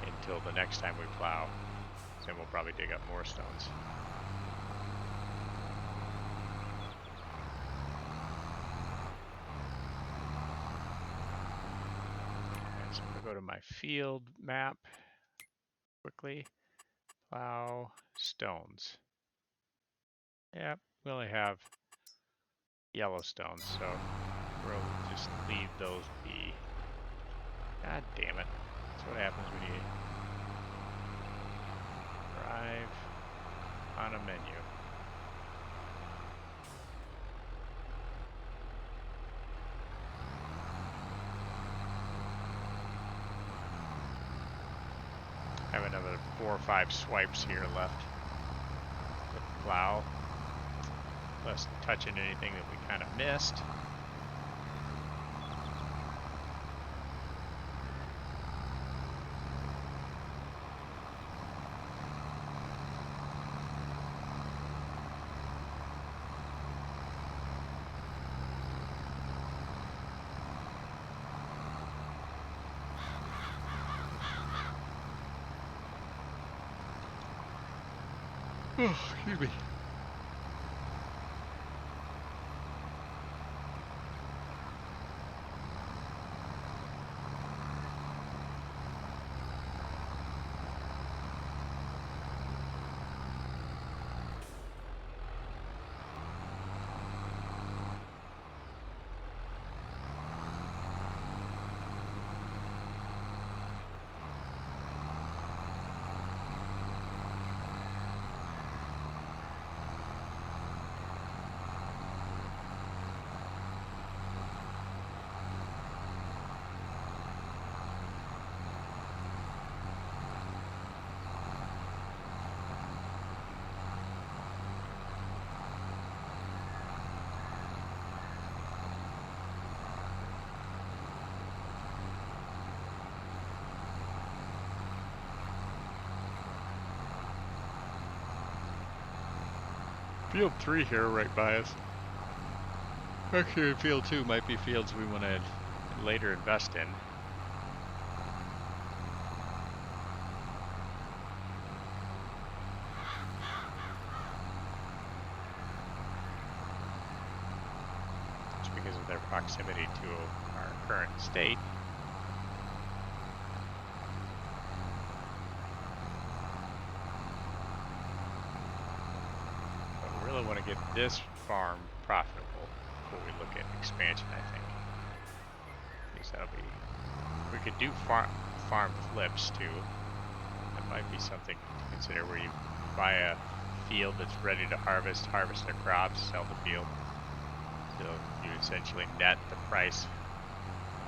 until the next time we plow. Then we'll probably dig up more stones. So I'm going to go to my field map quickly. Plow stones. Yep, we only have yellow stones, so we'll just leave those be. God damn it. That's what happens when you drive on a menu. I have another 4 or 5 swipes here left with the plow. Plus touching anything that we kind of missed. Oh, excuse me. Field 3 here right by us. Actually, Field 2 might be fields we want to later invest in. Just because of their proximity to our current state. Want to get this farm profitable before we look at expansion, I think. At least that'll be... We could do farm flips too. That might be something to consider, where you buy a field that's ready to harvest their crops, sell the field. So you essentially net the price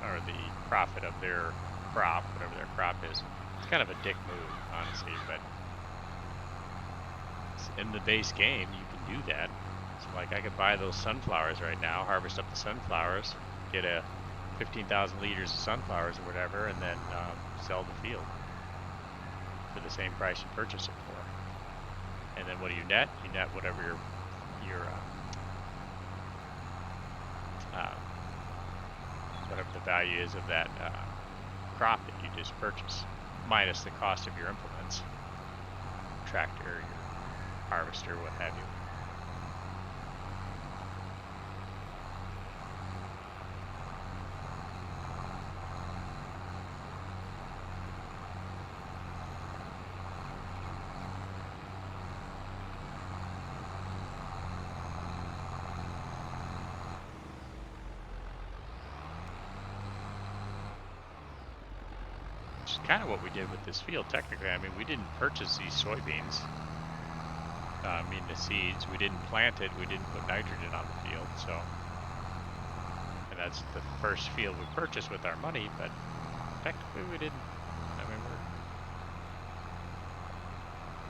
or the profit of their crop, whatever their crop is. It's kind of a dick move, honestly, but in the base game you can do that. So like I could buy those sunflowers right now, harvest up the sunflowers, get a 15,000 liters of sunflowers or whatever, and then sell the field for the same price you purchase it for. And then what do you net? You net whatever your whatever the value is of that crop that you just purchased, minus the cost of your implements, tractor, your harvester, what have you. Which is kind of what we did with this field, technically. I mean, we didn't purchase these soybeans. I mean the seeds, we didn't plant it, we didn't put nitrogen on the field, so, and that's the first field we purchased with our money, but technically we didn't. I mean,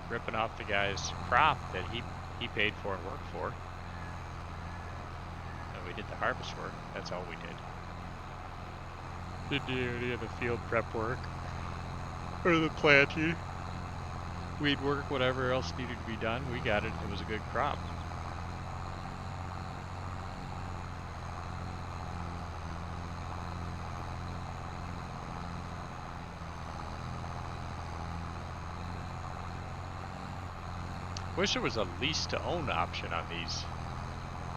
we're ripping off the guy's crop that he paid for and worked for, and we did the harvest work. That's all we did. Didn't do any of the field prep work or the planting, weed work, whatever else needed to be done. We got it. It was a good crop. Wish there was a lease to own option on these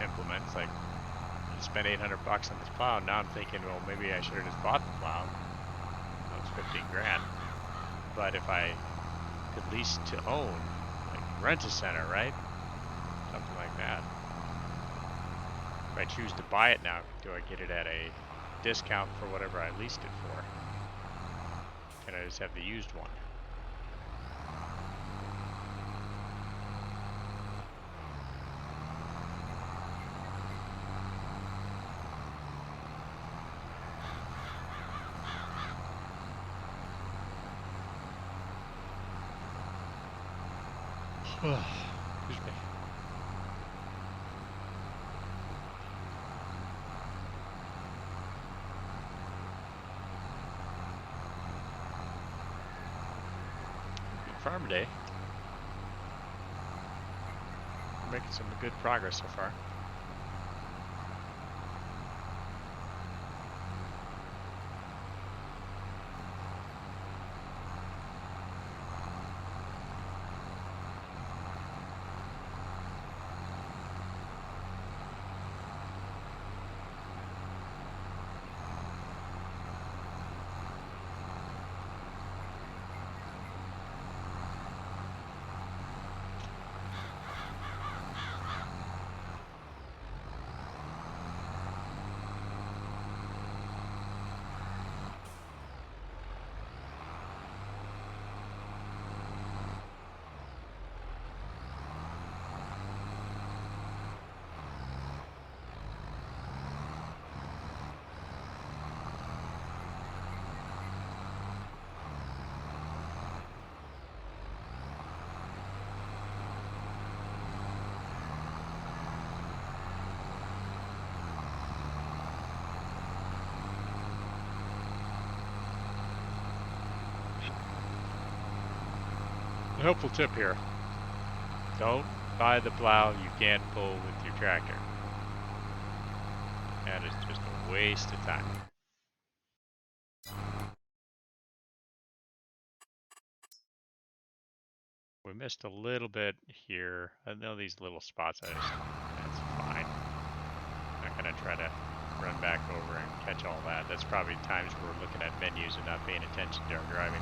implements. Like, I spent $800 on this plow. Now I'm thinking, well, maybe I should have just bought the plow. That was 15 grand. But if I could lease to own, like rent a center, right? Something like that. If I choose to buy it now, do I get it at a discount for whatever I leased it for. Can I just have the used one? Excuse me. Farm day. We're making some good progress so far. A helpful tip here. Don't buy the plow you can't pull with your tractor. That is just a waste of time. We missed a little bit here. I know these little spots, that's fine. Not gonna try to run back over and catch all that. That's probably times where we're looking at menus and not paying attention to our driving.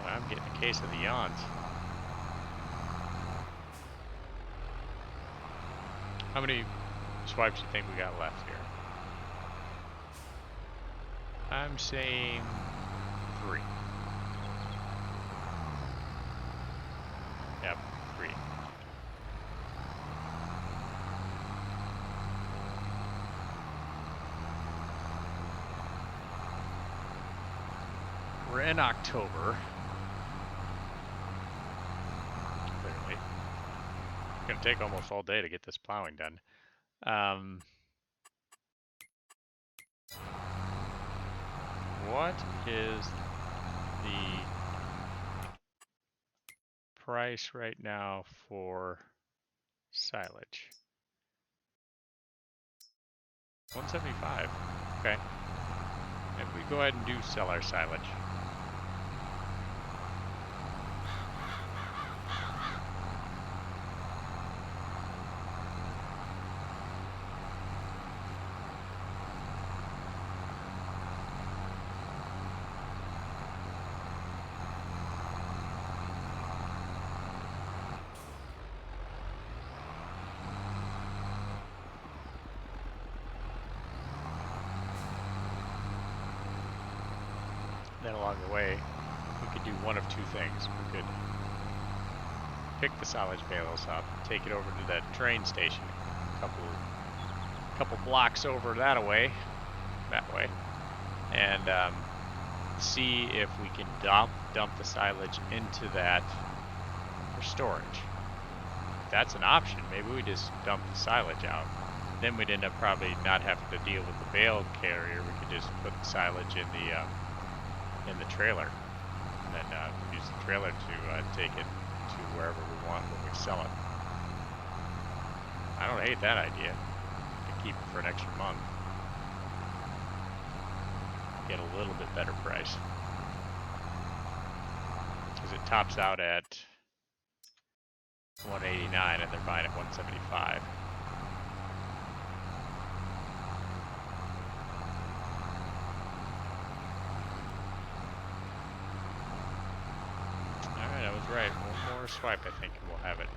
I'm getting a case of the yawns. How many swipes do you think we got left here? I'm saying 3. Yep, 3. We're in October. Clearly. It's going to take almost all day to get this plowing done. What is the price right now for silage? 175. Okay. And we go ahead and do sell our silage. Then along the way, we could do one of two things. We could pick the silage bales up, take it over to that train station, a couple blocks over that way, and see if we can dump the silage into that for storage. If that's an option. Maybe we just dump the silage out. Then we'd end up probably not having to deal with the bale carrier. We could just put the silage in the trailer, and then use the trailer to take it to wherever we want when we sell it. I don't hate that idea. To keep it for an extra month. get a little bit better price. Because it tops out at 189 and they're buying at 175. Alright, I was right. One more swipe, I think, and we'll have it.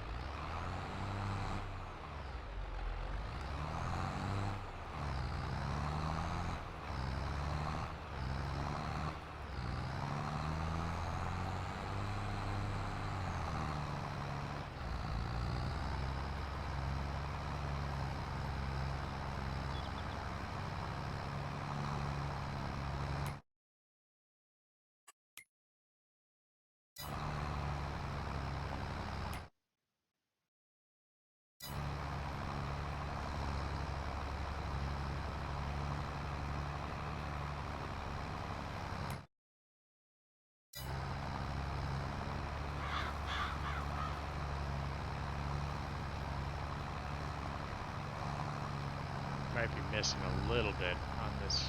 Might be missing a little bit on this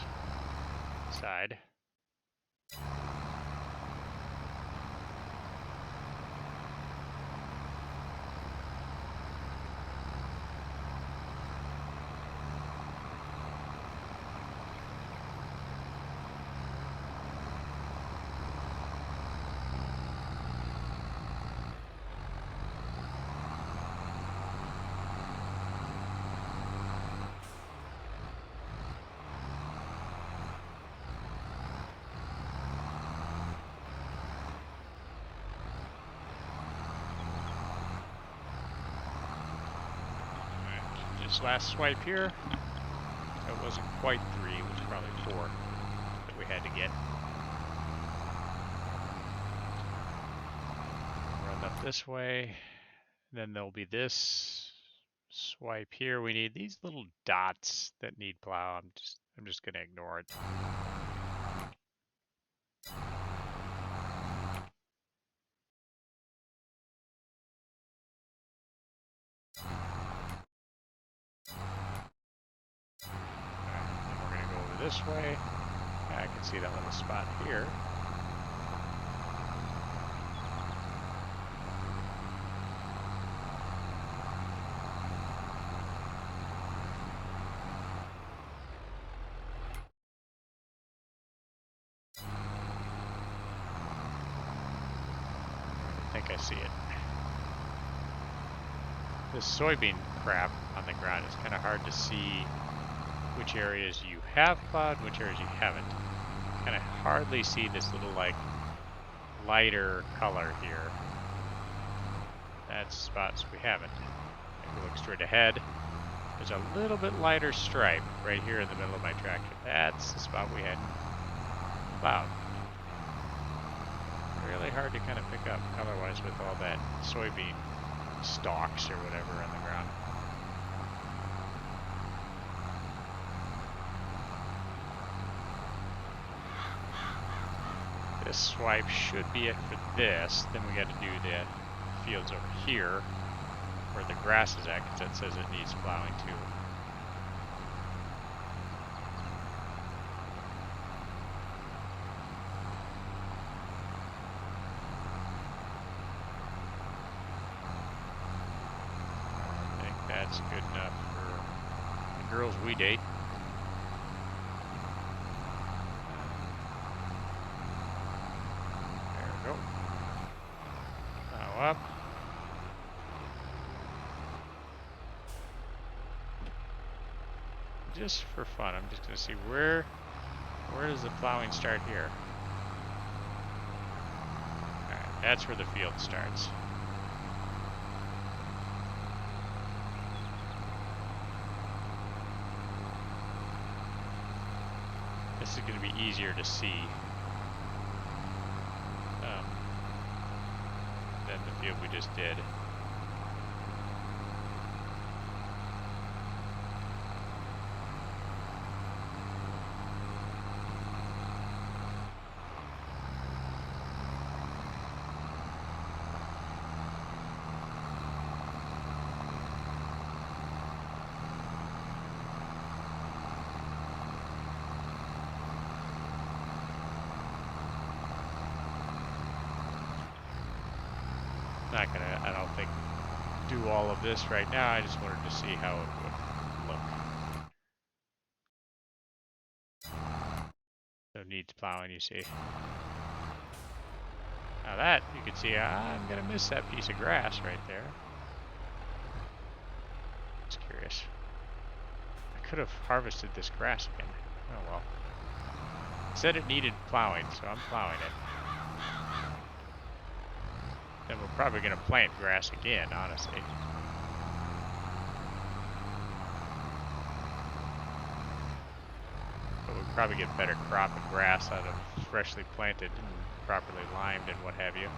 side. This last swipe here, that wasn't quite 3, it was probably 4 that we had to get. Run up this way, then there'll be this swipe here. We need these little dots that need plow. I'm just gonna ignore it. This way. I can see that little spot here. I think I see it. This soybean crap on the ground is kind of hard to see which areas you have plowed, which areas you haven't. Kind of hardly see this little like lighter color here. That's spots we haven't. If we look straight ahead, there's a little bit lighter stripe right here in the middle of my tractor. That's the spot we hadn't plowed. Really hard to kind of pick up color-wise with all that soybean stalks or whatever on the ground. This swipe should be it for this. Then we got to do the fields over here where the grass is at, because that says it needs plowing too. I think that's good enough for the girls we date. Up. Just for fun, I'm just going to see where does the plowing start here? Alright, that's where the field starts. This is going to be easier to see than the field we just did. not gonna, I don't think, do all of this right now. I just wanted to see how it would look. So needs plowing, you see. Now that, you can see, I'm gonna miss that piece of grass right there. Just curious. I could have harvested this grass again. Oh well. It said it needed plowing, so I'm plowing it. Then we're probably gonna plant grass again, honestly. But we'd probably get better crop of grass out of freshly planted and properly limed and what have you.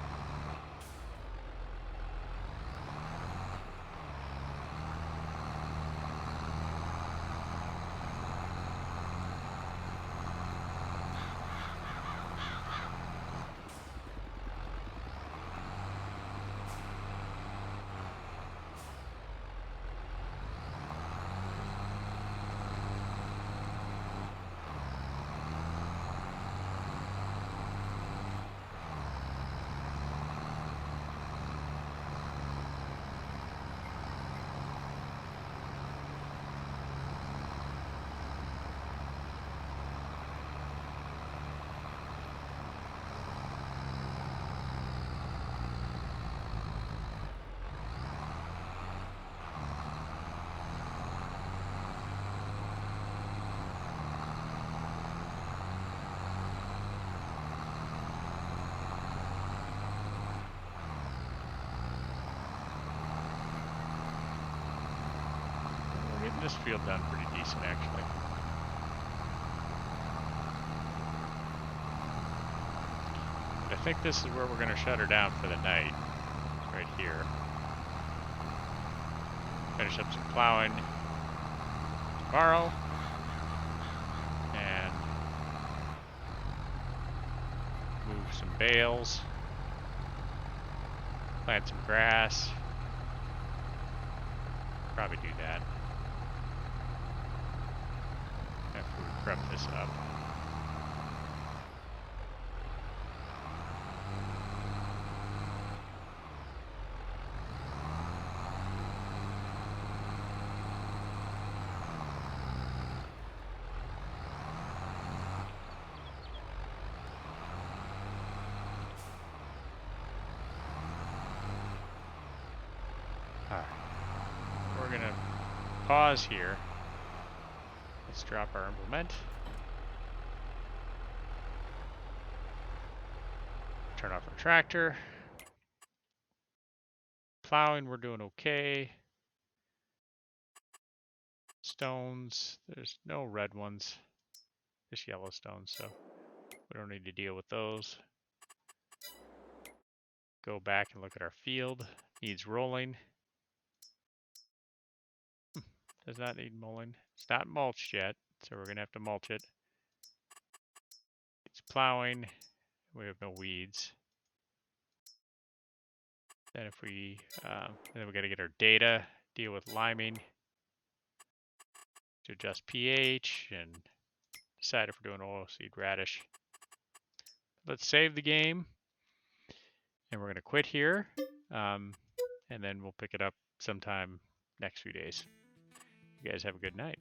We're getting this field done pretty decent, actually. But I think this is where we're going to shut her down for the night. Right here. Finish up some plowing tomorrow. And move some bales. Plant some grass. Probably do that after we prep this up. Alright. We're gonna pause here. Let's drop our implement. Turn off our tractor. Plowing, we're doing okay. Stones, there's no red ones, just yellow stones, so we don't need to deal with those. Go back and look at our field. Needs rolling. Does not need mulching. It's not mulched yet, so we're gonna have to mulch it. It's plowing. We have no weeds. Then if we, then we got to get our data, deal with liming, to adjust pH, and decide if we're doing oilseed radish. Let's save the game, and we're gonna quit here, and then we'll pick it up sometime next few days. You guys have a good night.